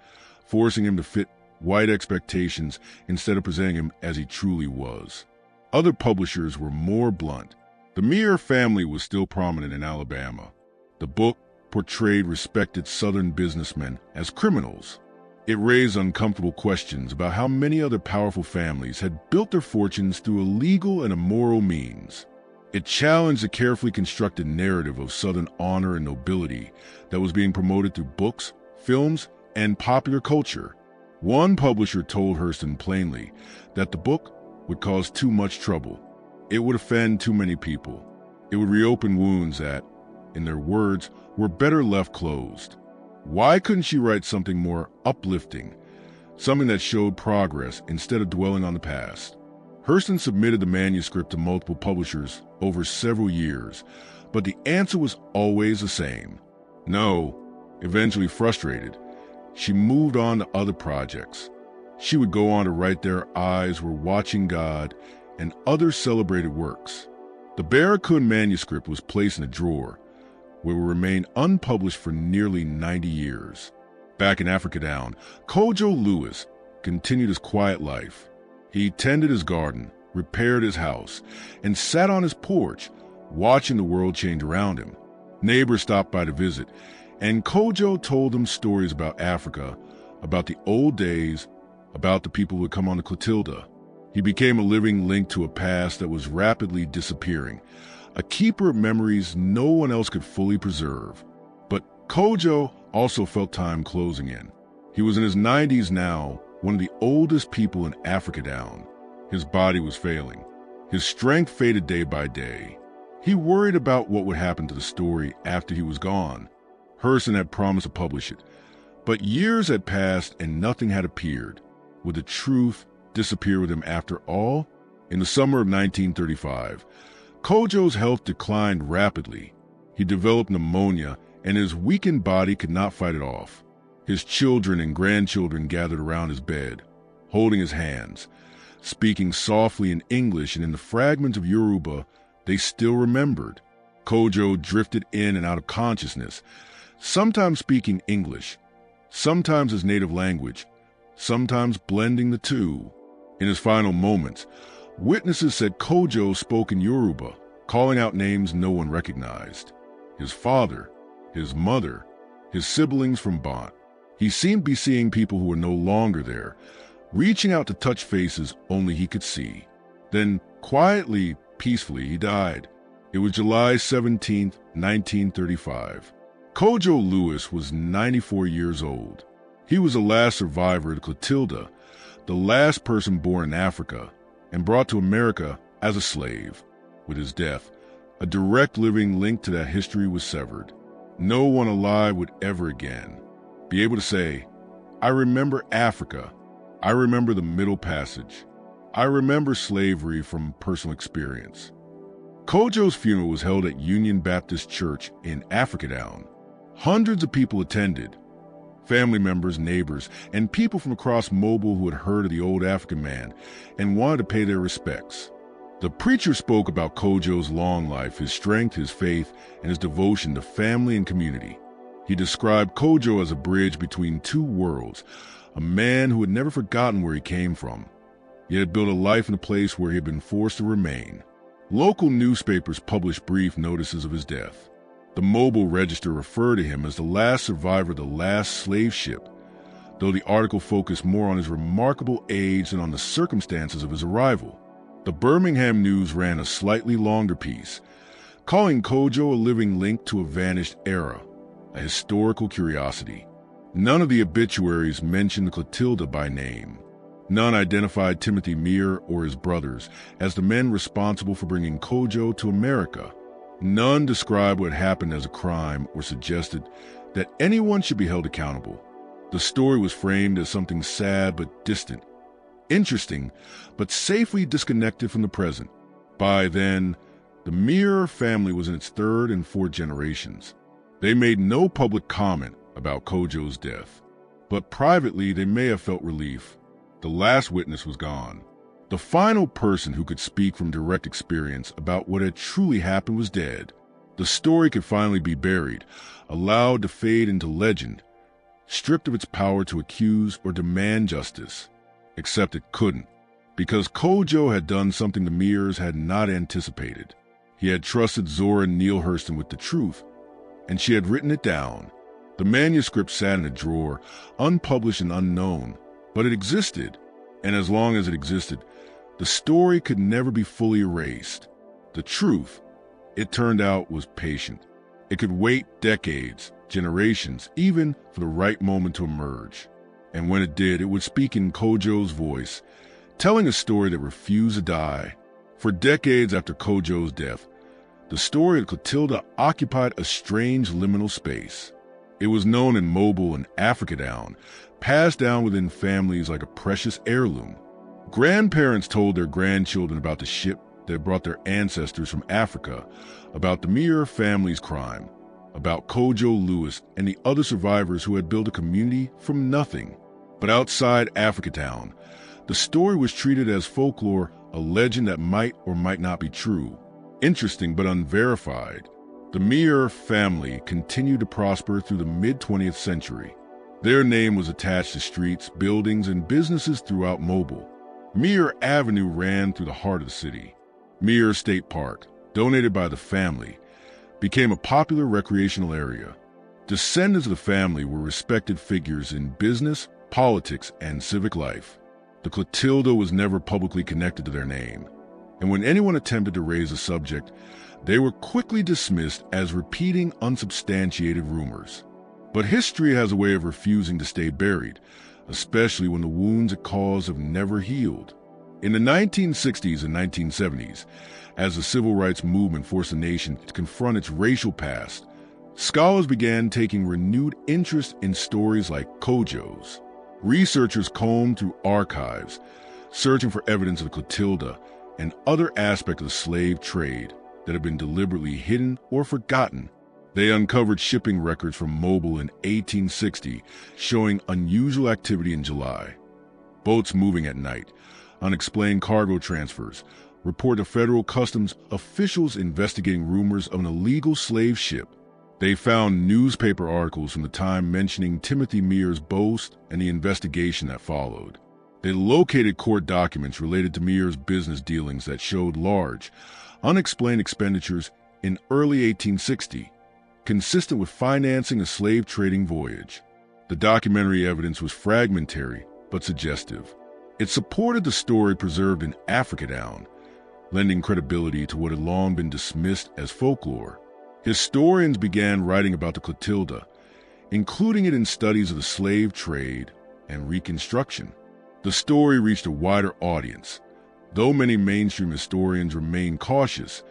forcing him to fit white expectations instead of presenting him as he truly was. Other publishers were more blunt. The Mir family was still prominent in Alabama. The book portrayed respected Southern businessmen as criminals. It raised uncomfortable questions about how many other powerful families had built their fortunes through illegal and immoral means. It challenged the carefully constructed narrative of Southern honor and nobility that was being promoted through books, films, and popular culture. One publisher told Hurston plainly that the book would cause too much trouble. It would offend too many people. It would reopen wounds that, in their words, were better left closed. Why couldn't she write something more uplifting, something that showed progress instead of dwelling on the past? Hurston submitted the manuscript to multiple publishers over several years, But the answer was always the same. No. Eventually frustrated, she moved on to other projects. She would go on to write Their Eyes Were Watching God and other celebrated works. The Barracoon manuscript was placed in a drawer, where it would remain unpublished for nearly 90 years. Back in Africatown, Cudjo Lewis continued his quiet life. He tended his garden, repaired his house, and sat on his porch, watching the world change around him. Neighbors stopped by to visit, and Cudjo told them stories about Africa, about the old days, about the people who would come on to Clotilda. He became a living link to a past that was rapidly disappearing, a keeper of memories no one else could fully preserve. But Cudjo also felt time closing in. He was in his 90s now, one of the oldest people in Africatown. His body was failing. His strength faded day by day. He worried about what would happen to the story after he was gone. Hurston had promised to publish it, but years had passed and nothing had appeared. Would the truth disappear with him after all? In the summer of 1935, Cudjo's health declined rapidly. He developed pneumonia, and his weakened body could not fight it off. His children and grandchildren gathered around his bed, holding his hands, speaking softly in English and in the fragments of Yoruba they still remembered. Cudjo drifted in and out of consciousness, sometimes speaking English, sometimes his native language, sometimes blending the two. In his final moments, witnesses said Cudjo spoke in Yoruba, calling out names no one recognized. His father, his mother, his siblings from Bont. He seemed to be seeing people who were no longer there, reaching out to touch faces only he could see. Then, quietly, peacefully, he died. It was July 17, 1935. Cudjo Lewis was 94 years old. He was the last survivor of Clotilda, the last person born in Africa and brought to America as a slave. With his death, a direct living link to that history was severed. No one alive would ever again be able to say, "I remember Africa. I remember the Middle Passage. I remember slavery from personal experience." Cudjo's funeral was held at Union Baptist Church in Africatown. Hundreds of people attended. Family members, neighbors, and people from across Mobile who had heard of the old African man and wanted to pay their respects. The preacher spoke about Cudjo's long life, his strength, his faith, and his devotion to family and community. He described Cudjo as a bridge between two worlds, a man who had never forgotten where he came from, yet had built a life in a place where he had been forced to remain. Local newspapers published brief notices of his death. The Mobile Register referred to him as the last survivor of the last slave ship, though the article focused more on his remarkable age than on the circumstances of his arrival. The Birmingham News ran a slightly longer piece, calling Cudjo a living link to a vanished era, a historical curiosity. None of the obituaries mentioned Clotilda by name. None identified Timothy Meare or his brothers as the men responsible for bringing Cudjo to America. None described what happened as a crime or suggested that anyone should be held accountable. The story was framed as something sad but distant, interesting but safely disconnected from the present. By then, the Meare family was in its third and fourth generations. They made no public comment about Cudjo's death, but privately they may have felt relief. The last witness was gone. The final person who could speak from direct experience about what had truly happened was dead. The story could finally be buried, allowed to fade into legend, stripped of its power to accuse or demand justice. Except it couldn't, because Cudjo had done something the Meares had not anticipated. He had trusted Zora Neale Hurston with the truth, and she had written it down. The manuscript sat in a drawer, unpublished and unknown, but it existed, and as long as it existed, the story could never be fully erased. The truth, it turned out, was patient. It could wait decades, generations, even for the right moment to emerge. And when it did, it would speak in Cudjo's voice, telling a story that refused to die. For decades after Cudjo's death, the story of Clotilda occupied a strange liminal space. It was known in Mobile and Africatown, passed down within families like a precious heirloom. Grandparents told their grandchildren about the ship that brought their ancestors from Africa, about the Mir family's crime, about Cudjo Lewis and the other survivors who had built a community from nothing. But outside Africatown, the story was treated as folklore, a legend that might or might not be true, interesting but unverified. The Mir family continued to prosper through the mid-20th century. Their name was attached to streets, buildings, and businesses throughout Mobile. Mir Avenue ran through the heart of the city. Mir State Park, donated by the family, became a popular recreational area. Descendants of the family were respected figures in business, politics, and civic life. The Clotilda was never publicly connected to their name, and when anyone attempted to raise the subject, they were quickly dismissed as repeating unsubstantiated rumors. But history has a way of refusing to stay buried, especially when the wounds it caused have never healed. In the 1960s and 1970s, as the civil rights movement forced the nation to confront its racial past, scholars began taking renewed interest in stories like Cudjo's. Researchers combed through archives, searching for evidence of the Clotilda and other aspects of the slave trade that had been deliberately hidden or forgotten. They uncovered shipping records from Mobile in 1860 showing unusual activity in July. Boats moving at night, unexplained cargo transfers, report of federal customs officials investigating rumors of an illegal slave ship. They found newspaper articles from the time mentioning Timothy Mear's boast and the investigation that followed. They located court documents related to Mear's business dealings that showed large, unexplained expenditures in early 1860, consistent with financing a slave trading voyage. The documentary evidence was fragmentary but suggestive. It supported the story preserved in Africatown, lending credibility to what had long been dismissed as folklore. Historians began writing about the Clotilda, including it in studies of the slave trade and Reconstruction. The story reached a wider audience, though many mainstream historians remain cautious,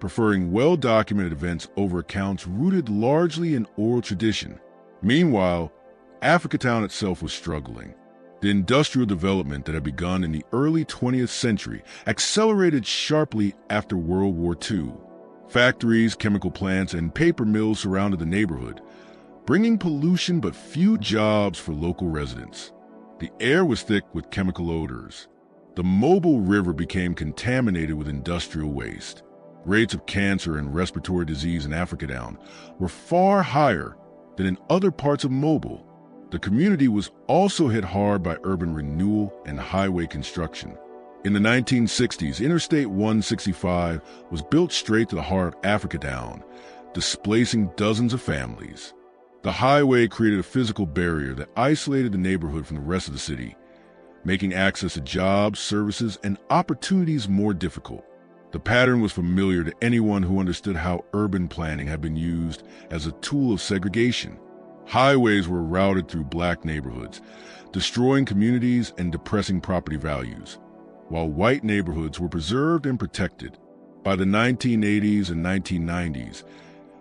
preferring well-documented events over accounts rooted largely in oral tradition. Meanwhile, Africatown itself was struggling. The industrial development that had begun in the early 20th century accelerated sharply after World War II. Factories, chemical plants, and paper mills surrounded the neighborhood, bringing pollution but few jobs for local residents. The air was thick with chemical odors. The Mobile River became contaminated with industrial waste. Rates of cancer and respiratory disease in Africatown were far higher than in other parts of Mobile. The community was also hit hard by urban renewal and highway construction. In the 1960s, Interstate 165 was built straight to the heart of Africatown, displacing dozens of families. The highway created a physical barrier that isolated the neighborhood from the rest of the city, making access to jobs, services, and opportunities more difficult. The pattern was familiar to anyone who understood how urban planning had been used as a tool of segregation. Highways were routed through black neighborhoods, destroying communities and depressing property values, while white neighborhoods were preserved and protected. By the 1980s and 1990s,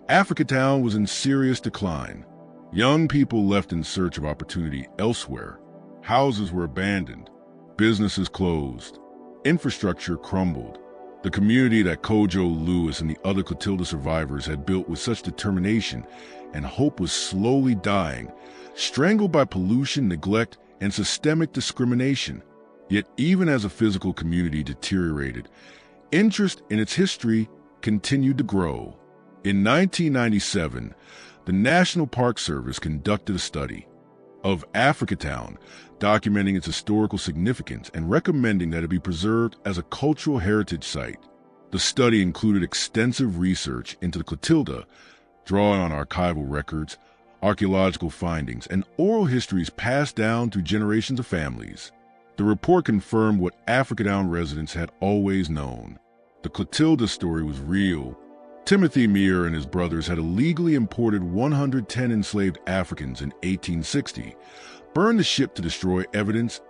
Africatown was in serious decline. Young people left in search of opportunity elsewhere. Houses were abandoned, businesses closed, infrastructure crumbled. The community that Cudjo Lewis and the other Clotilda survivors had built with such determination and hope was slowly dying, strangled by pollution, neglect, and systemic discrimination. Yet even as a physical community deteriorated, interest in its history continued to grow. In 1997, the National Park Service conducted a study of Africatown, documenting its historical significance and recommending that it be preserved as a cultural heritage site. The study included extensive research into the Clotilda, drawing on archival records, archaeological findings, and oral histories passed down through generations of families. The report confirmed what Africatown residents had always known. The Clotilda story was real. Timothy Mear and his brothers had illegally imported 110 enslaved Africans in 1860, burned the ship to destroy evidence,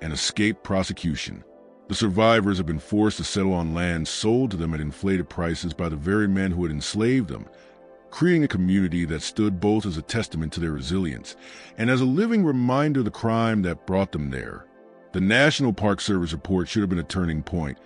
and escaped prosecution. The survivors have been forced to settle on land sold to them at inflated prices by the very men who had enslaved them, creating a community that stood both as a testament to their resilience and as a living reminder of the crime that brought them there. The National Park Service report should have been a turning point,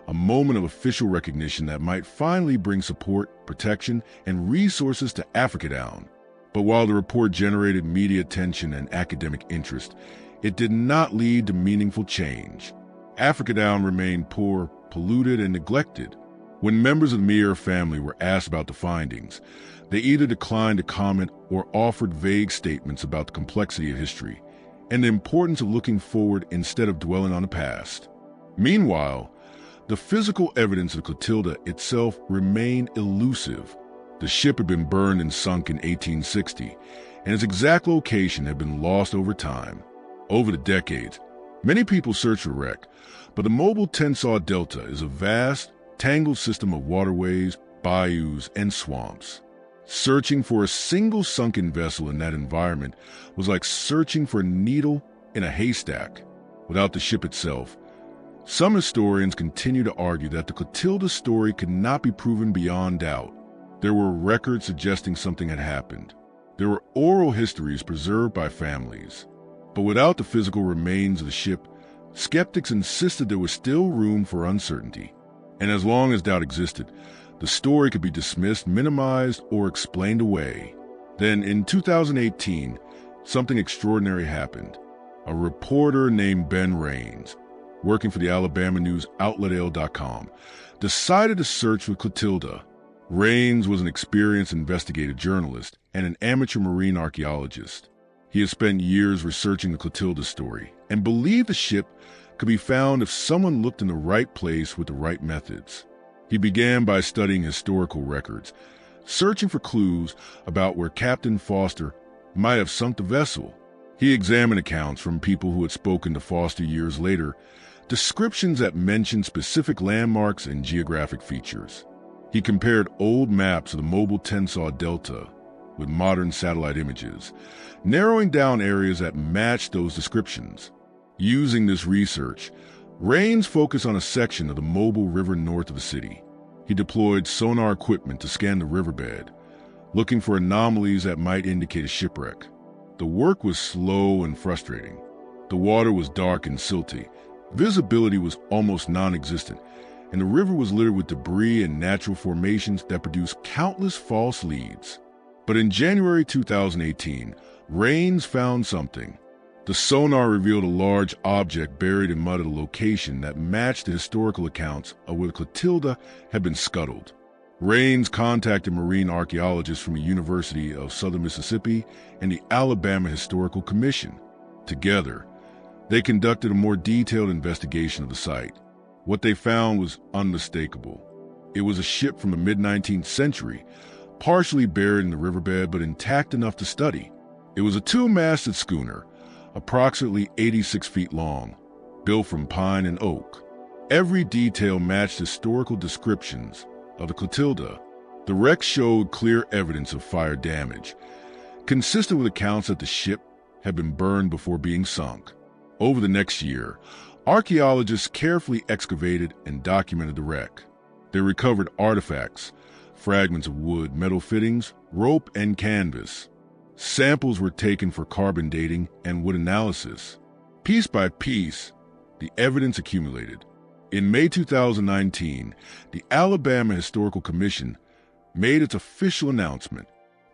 a moment of official recognition that might finally bring support, protection, and resources to Africatown. But while the report generated media attention and academic interest, it did not lead to meaningful change. Africatown remained poor, polluted, and neglected. When members of the Meir family were asked about the findings, they either declined to comment or offered vague statements about the complexity of history and the importance of looking forward instead of dwelling on the past. Meanwhile, the physical evidence of Clotilda itself remained elusive. The ship had been burned and sunk in 1860, and its exact location had been lost over time. Over the decades, many people searched for the wreck, but the mobile Tensas Delta is a vast, tangled system of waterways, bayous, and swamps. Searching for a single sunken vessel in that environment was like searching for a needle in a haystack. Without the ship itself, some historians continue to argue that the Clotilda story could not be proven beyond doubt. There were records suggesting something had happened. There were oral histories preserved by families. But without the physical remains of the ship, skeptics insisted there was still room for uncertainty. And as long as doubt existed, the story could be dismissed, minimized, or explained away. Then, in 2018, something extraordinary happened. A reporter named Ben Raines, working for the Alabama news outlet aloud.com, decided to search for Clotilda. Raines was an experienced investigative journalist and an amateur marine archaeologist. He had spent years researching the Clotilda story and believed the ship could be found if someone looked in the right place with the right methods. He began by studying historical records, searching for clues about where Captain Foster might have sunk the vessel. He examined accounts from people who had spoken to Foster years later, descriptions that mentioned specific landmarks and geographic features. He compared old maps of the mobile Tensas Delta with modern satellite images, narrowing down areas that matched those descriptions. Using this research, Raines focused on a section of the mobile river north of the city. He deployed sonar equipment to scan the riverbed, looking for anomalies that might indicate a shipwreck. The work was slow and frustrating. The water was dark and silty, visibility was almost non-existent, and the river was littered with debris and natural formations that produced countless false leads. But in January 2018, Raines found something. The sonar revealed a large object buried in mud at a location that matched the historical accounts of where Clotilda had been scuttled. Raines contacted marine archaeologists from the University of Southern Mississippi and the Alabama Historical Commission. Together, they conducted a more detailed investigation of the site. What they found was unmistakable. It was a ship from the mid-19th century, partially buried in the riverbed but intact enough to study. It was a two-masted schooner, approximately 86 feet long, built from pine and oak. Every detail matched historical descriptions of the Clotilda. The wreck showed clear evidence of fire damage, consistent with accounts that the ship had been burned before being sunk. Over the next year, archaeologists carefully excavated and documented the wreck. They recovered artifacts, fragments of wood, metal fittings, rope, and canvas. Samples were taken for carbon dating and wood analysis. Piece by piece, the evidence accumulated. In May 2019, the Alabama Historical Commission made its official announcement.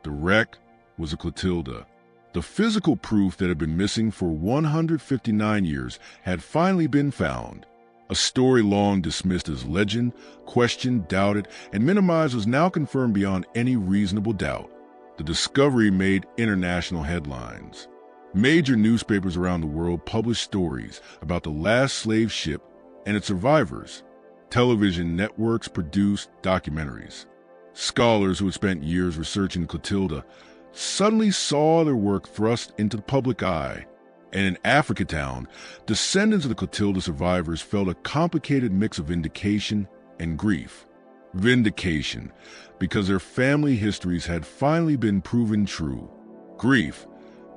The wreck was a Clotilda. The physical proof that had been missing for 159 years had finally been found. A story long dismissed as legend, questioned, doubted, and minimized was now confirmed beyond any reasonable doubt. The discovery made international headlines. Major newspapers around the world published stories about the last slave ship and its survivors. Television networks produced documentaries. Scholars who had spent years researching Clotilda suddenly saw their work thrust into the public eye. And in Africatown, descendants of the Clotilda survivors felt a complicated mix of vindication and grief. Vindication, because their family histories had finally been proven true. Grief,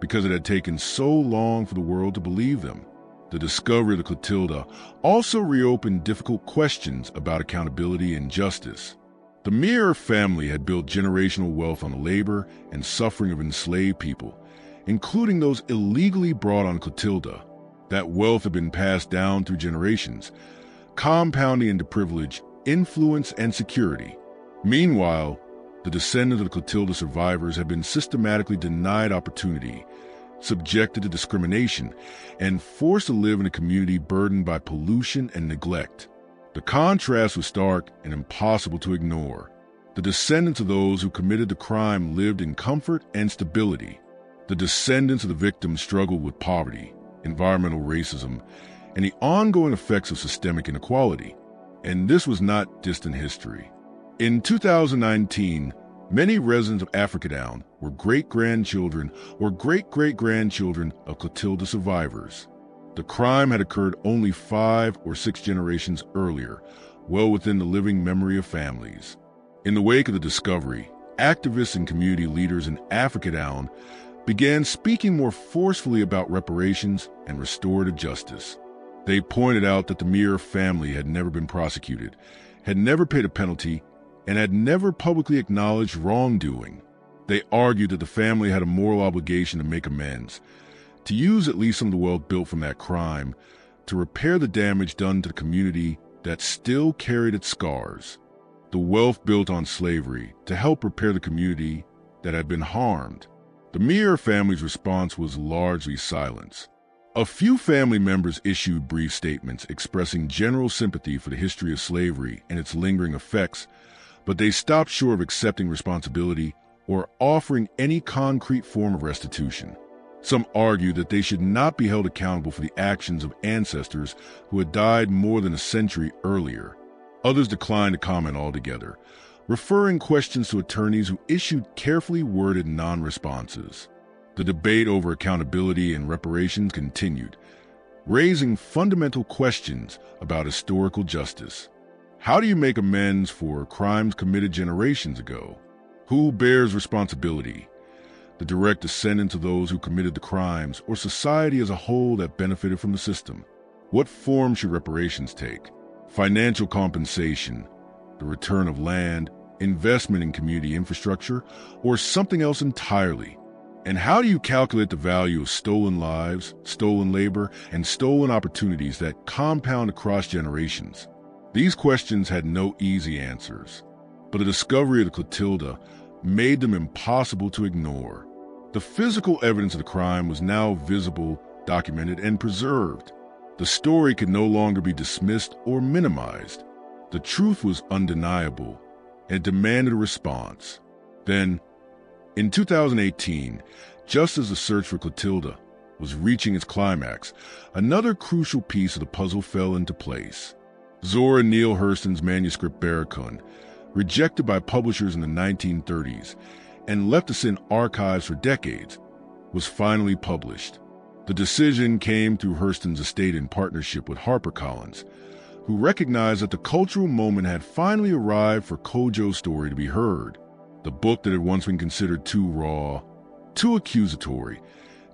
because it had taken so long for the world to believe them. The discovery of the Clotilda also reopened difficult questions about accountability and justice. The Meir family had built generational wealth on the labor and suffering of enslaved people, including those illegally brought on Clotilda. That wealth had been passed down through generations, compounding into privilege, influence, and security. Meanwhile, the descendants of the Clotilda survivors had been systematically denied opportunity, subjected to discrimination, and forced to live in a community burdened by pollution and neglect. The contrast was stark and impossible to ignore. The descendants of those who committed the crime lived in comfort and stability. The descendants of the victims struggled with poverty, environmental racism, and the ongoing effects of systemic inequality. And this was not distant history. In 2019, many residents of Africatown were great-grandchildren or great-great-grandchildren of Clotilda survivors. The crime had occurred only 5 or 6 generations earlier, well within the living memory of families. In the wake of the discovery, activists and community leaders in Africatown began speaking more forcefully about reparations and restorative justice. They pointed out that the Mir family had never been prosecuted, had never paid a penalty, and had never publicly acknowledged wrongdoing. They argued that the family had a moral obligation to make amends, to use at least some of the wealth built from that crime to repair the damage done to the community that still carried its scars. The wealth built on slavery to help repair the community that had been harmed. The Mir family's response was largely silence. A few family members issued brief statements expressing general sympathy for the history of slavery and its lingering effects, but they stopped short of accepting responsibility or offering any concrete form of restitution. Some argued that they should not be held accountable for the actions of ancestors who had died more than a century earlier. Others declined to comment altogether, referring questions to attorneys who issued carefully worded non-responses. The debate over accountability and reparations continued, raising fundamental questions about historical justice. How do you make amends for crimes committed generations ago? Who bears responsibility? The direct descendants of those who committed the crimes, or society as a whole that benefited from the system? What form should reparations take? Financial compensation, the return of land, investment in community infrastructure, or something else entirely? And how do you calculate the value of stolen lives, stolen labor, and stolen opportunities that compound across generations? These questions had no easy answers, but the discovery of the Clotilda made them impossible to ignore. The physical evidence of the crime was now visible, documented, and preserved. The story could no longer be dismissed or minimized. The truth was undeniable and demanded a response. Then, in 2018, just as the search for Clotilda was reaching its climax, another crucial piece of the puzzle fell into place. Zora Neale Hurston's manuscript Barracoon, rejected by publishers in the 1930s and left to sit in archives for decades, was finally published. The decision came through Hurston's estate in partnership with HarperCollins, who recognized that the cultural moment had finally arrived for Cudjo's story to be heard. The book that had once been considered too raw, too accusatory,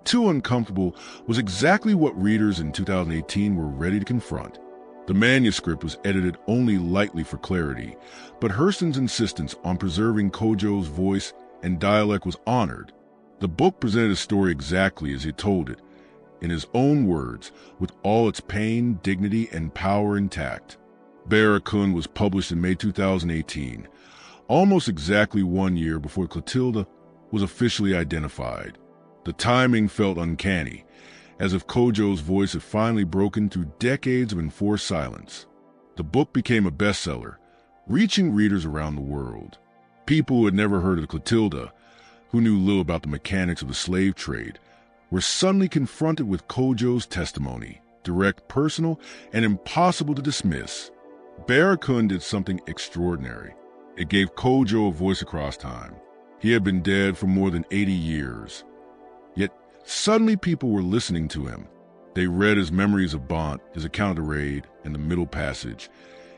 too uncomfortable was exactly what readers in 2018 were ready to confront. The manuscript was edited only lightly for clarity, but Hurston's insistence on preserving Cudjo's voice and dialect was honored. The book presented a story exactly as he told it, in his own words, with all its pain, dignity, and power intact. Barracoon was published in May 2018, almost exactly 1 year before Clotilda was officially identified. The timing felt uncanny, as if Cudjo's voice had finally broken through decades of enforced silence. The book became a bestseller, reaching readers around the world. People who had never heard of Clotilda, who knew little about the mechanics of the slave trade, were suddenly confronted with Cudjo's testimony, direct, personal, and impossible to dismiss. Barracoon did something extraordinary. It gave Cudjo a voice across time. He had been dead for more than 80 years. Yet suddenly people were listening to him. They read his memories of Bont, his account of the raid, and the Middle Passage,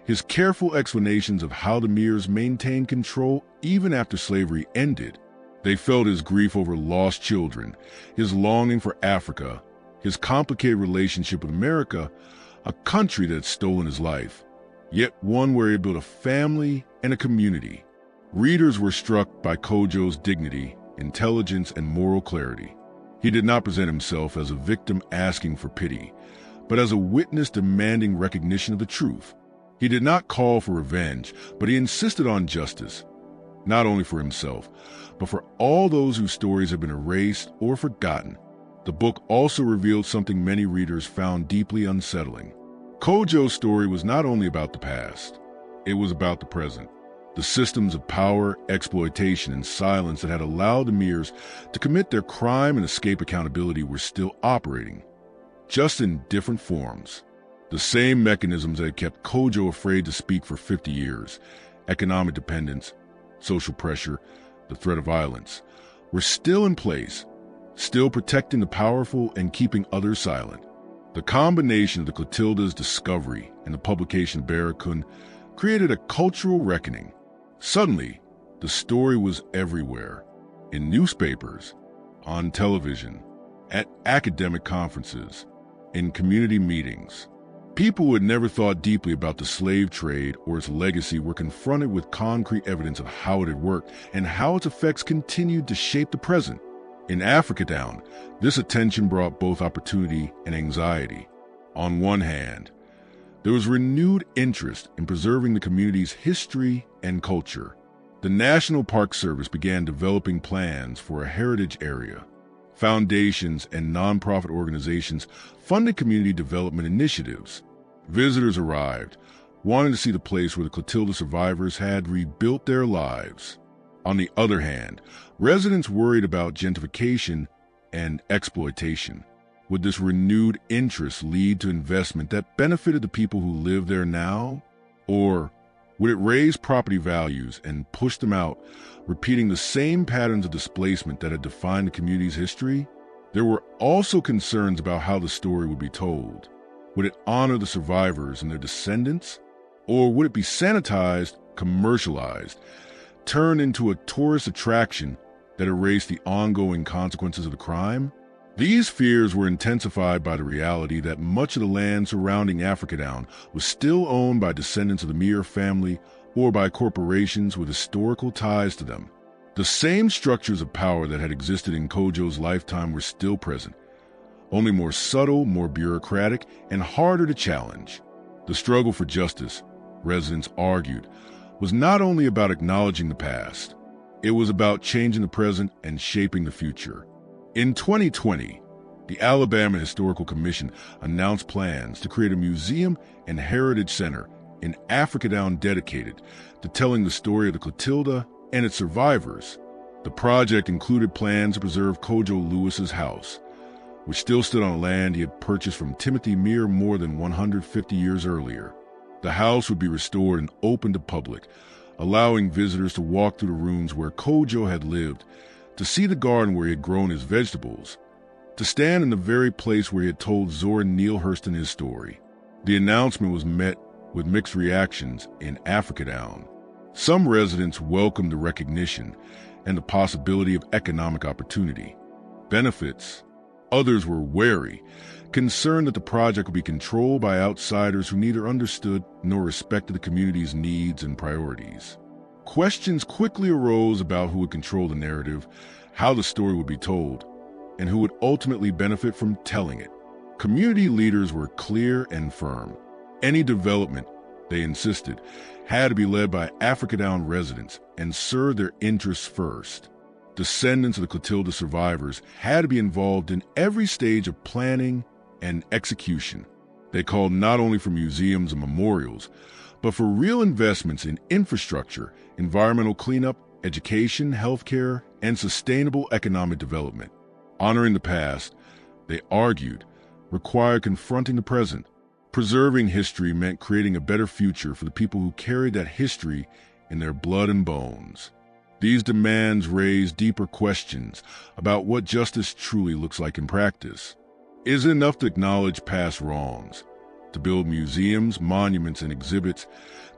his careful explanations of how the Mirs maintained control even after slavery ended. They felt his grief over lost children, his longing for Africa, his complicated relationship with America, a country that had stolen his life, yet one where he built a family and a community. Readers were struck by Cudjo's dignity, intelligence, and moral clarity. He did not present himself as a victim asking for pity, but as a witness demanding recognition of the truth. He did not call for revenge, but he insisted on justice, not only for himself, but for all those whose stories have been erased or forgotten. The book also revealed something many readers found deeply unsettling. Cudjo's story was not only about the past, it was about the present. The systems of power, exploitation, and silence that had allowed the Emirs to commit their crime and escape accountability were still operating, just in different forms. The same mechanisms that had kept Cudjo afraid to speak for 50 years, economic dependence, social pressure, the threat of violence, were still in place, still protecting the powerful and keeping others silent. The combination of the Clotilda's discovery and the publication of Barakun created a cultural reckoning. Suddenly, the story was everywhere, in newspapers, on television, at academic conferences, in community meetings. People who had never thought deeply about the slave trade or its legacy were confronted with concrete evidence of how it had worked and how its effects continued to shape the present. In Africatown, this attention brought both opportunity and anxiety. On one hand, there was renewed interest in preserving the community's history and culture. The National Park Service began developing plans for a heritage area. Foundations and nonprofit organizations funded community development initiatives. Visitors arrived, wanting to see the place where the Clotilda survivors had rebuilt their lives. On the other hand, residents worried about gentrification and exploitation. Would this renewed interest lead to investment that benefited the people who live there now? Or would it raise property values and push them out, repeating the same patterns of displacement that had defined the community's history? There were also concerns about how the story would be told. Would it honor the survivors and their descendants? Or would it be sanitized, commercialized, turned into a tourist attraction that erased the ongoing consequences of the crime? These fears were intensified by the reality that much of the land surrounding Africatown was still owned by descendants of the Emir family or by corporations with historical ties to them. The same structures of power that had existed in Cudjo's lifetime were still present, only more subtle, more bureaucratic, and harder to challenge. The struggle for justice, residents argued, was not only about acknowledging the past, it was about changing the present and shaping the future. In 2020, the Alabama Historical Commission announced plans to create a museum and heritage center in Africatown dedicated to telling the story of the Clotilda and its survivors. The project included plans to preserve Cudjo Lewis's house, which still stood on land he had purchased from Timothy Meir more than 150 years earlier. The house would be restored and open to public, allowing visitors to walk through the rooms where Cudjo had lived, to see the garden where he had grown his vegetables, to stand in the very place where he had told Zora Neale Hurston his story. The announcement was met with mixed reactions in Africatown. Some residents welcomed the recognition and the possibility of economic opportunity, benefits. Others were wary, concerned that the project would be controlled by outsiders who neither understood nor respected the community's needs and priorities. Questions quickly arose about who would control the narrative, how the story would be told, and who would ultimately benefit from telling it. Community leaders were clear and firm. Any development, they insisted, had to be led by Africatown residents and serve their interests first. Descendants of the Clotilda survivors had to be involved in every stage of planning and execution. They called not only for museums and memorials, but for real investments in infrastructure, environmental cleanup, education, healthcare, and sustainable economic development. Honoring the past, they argued, required confronting the present. Preserving history meant creating a better future for the people who carried that history in their blood and bones. These demands raised deeper questions about what justice truly looks like in practice. Is it enough to acknowledge past wrongs, to build museums, monuments, and exhibits,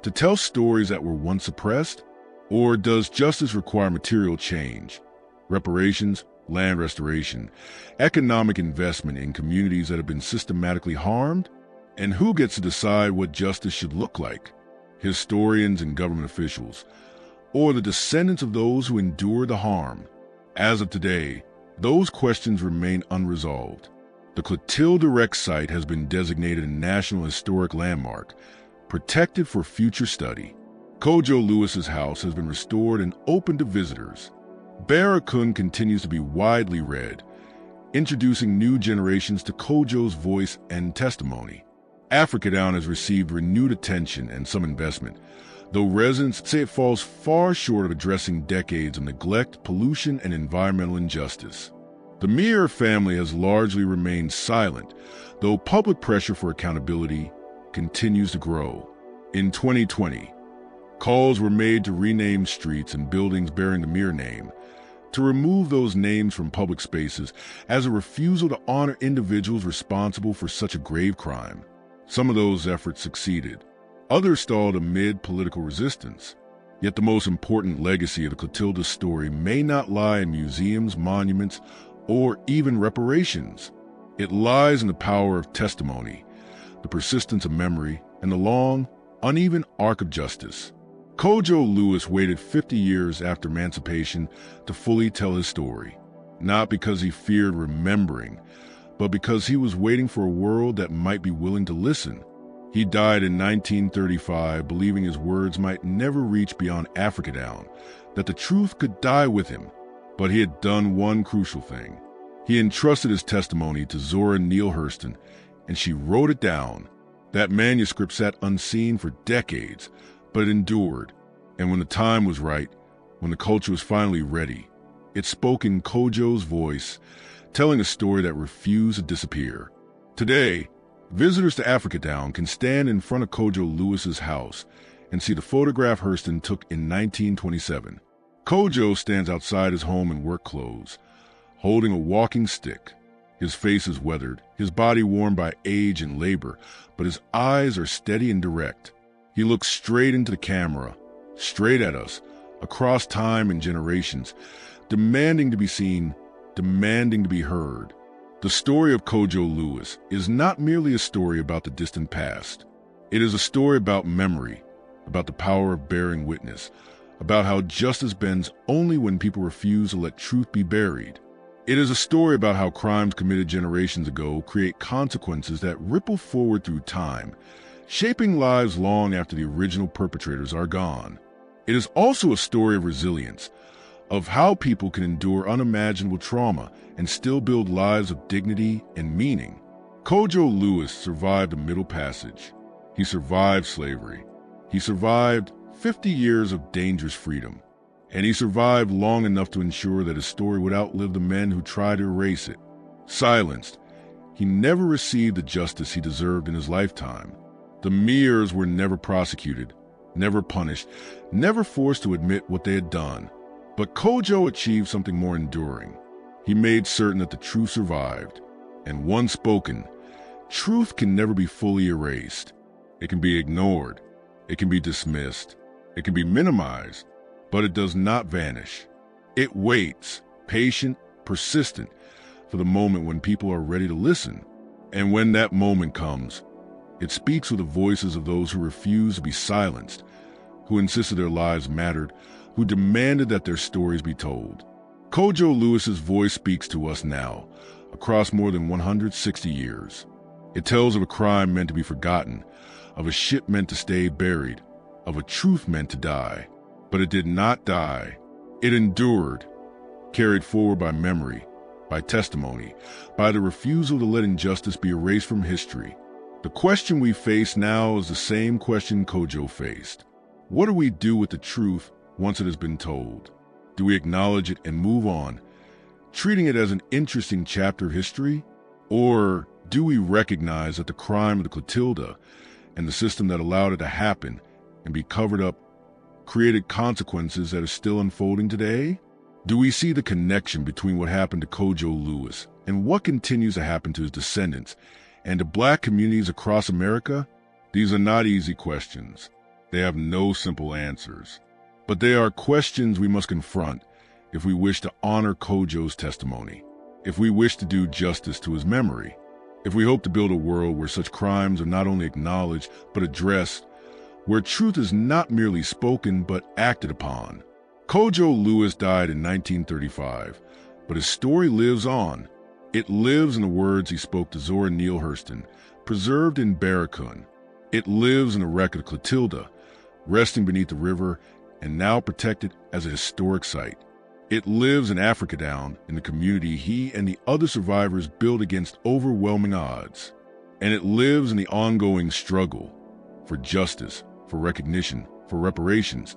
to tell stories that were once suppressed? Or does justice require material change, reparations, land restoration, economic investment in communities that have been systematically harmed? And who gets to decide what justice should look like? Historians and government officials, or the descendants of those who endured the harm? As of today, those questions remain unresolved. The Clotilda wreck site has been designated a National Historic Landmark, protected for future study. Cudjo Lewis's house has been restored and open to visitors. Barakun continues to be widely read, introducing new generations to Cudjo's voice and testimony. Africatown has received renewed attention and some investment, though residents say it falls far short of addressing decades of neglect, pollution, and environmental injustice. The Mir family has largely remained silent, though public pressure for accountability continues to grow. In 2020, calls were made to rename streets and buildings bearing the Mir name, to remove those names from public spaces as a refusal to honor individuals responsible for such a grave crime. Some of those efforts succeeded. Others stalled amid political resistance. Yet the most important legacy of the Clotilda story may not lie in museums, monuments, or even reparations. It lies in the power of testimony, the persistence of memory, and the long, uneven arc of justice. Cudjo Lewis waited 50 years after emancipation to fully tell his story, not because he feared remembering, but because he was waiting for a world that might be willing to listen. He died in 1935, believing his words might never reach beyond Africatown, that the truth could die with him. But he had done one crucial thing. He entrusted his testimony to Zora Neale Hurston, and she wrote it down. That manuscript sat unseen for decades, but it endured. And when the time was right, when the culture was finally ready, it spoke in Cudjo's voice, telling a story that refused to disappear. Today, visitors to Africatown can stand in front of Cudjo Lewis's house and see the photograph Hurston took in 1927. Cudjo stands outside his home in work clothes, holding a walking stick. His face is weathered, his body worn by age and labor, but his eyes are steady and direct. He looks straight into the camera, straight at us, across time and generations, demanding to be seen, demanding to be heard. The story of Cudjo Lewis is not merely a story about the distant past. It is a story about memory, about the power of bearing witness, about how justice bends only when people refuse to let truth be buried. It is a story about how crimes committed generations ago create consequences that ripple forward through time, shaping lives long after the original perpetrators are gone. It is also a story of resilience, of how people can endure unimaginable trauma and still build lives of dignity and meaning. Cudjo Lewis survived the Middle Passage. He survived slavery. He survived 50 years of dangerous freedom. And he survived long enough to ensure that his story would outlive the men who tried to erase it. Silenced, he never received the justice he deserved in his lifetime. The Mirs were never prosecuted, never punished, never forced to admit what they had done. But Cudjo achieved something more enduring. He made certain that the truth survived. And once spoken, truth can never be fully erased. It can be ignored. It can be dismissed. It can be minimized. But it does not vanish. It waits, patient, persistent, for the moment when people are ready to listen. And when that moment comes, it speaks with the voices of those who refuse to be silenced, who insisted their lives mattered, who demanded that their stories be told. Cudjo Lewis's voice speaks to us now, across more than 160 years. It tells of a crime meant to be forgotten, of a ship meant to stay buried, of a truth meant to die. But it did not die. It endured, carried forward by memory, by testimony, by the refusal to let injustice be erased from history. The question we face now is the same question Cudjo faced. What do we do with the truth once it has been told? Do we acknowledge it and move on, treating it as an interesting chapter of history? Or do we recognize that the crime of the Clotilda and the system that allowed it to happen and be covered up created consequences that are still unfolding today? Do we see the connection between what happened to Cudjo Lewis and what continues to happen to his descendants and to Black communities across America? These are not easy questions. They have no simple answers. But they are questions we must confront if we wish to honor Cudjo's testimony, if we wish to do justice to his memory, if we hope to build a world where such crimes are not only acknowledged but addressed, where truth is not merely spoken but acted upon. Cudjo Lewis died in 1935, but his story lives on. It lives in the words he spoke to Zora Neale Hurston, preserved in Barracoon. It lives in the wreck of Clotilda, resting beneath the river and now protected as a historic site. It lives in Africatown, in the community he and the other survivors built against overwhelming odds. And it lives in the ongoing struggle for justice, for recognition, for reparations,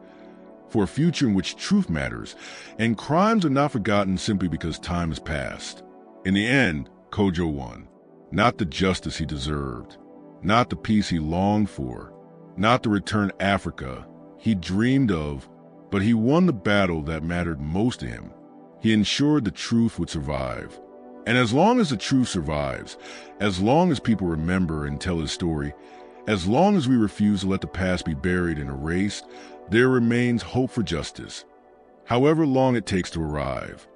for a future in which truth matters, and crimes are not forgotten simply because time has passed. In the end, Cudjo won. Not the justice he deserved, not the peace he longed for, not the return Africa he dreamed of, but he won the battle that mattered most to him. He ensured the truth would survive. And as long as the truth survives, as long as people remember and tell his story, as long as we refuse to let the past be buried and erased, there remains hope for justice, however long it takes to arrive.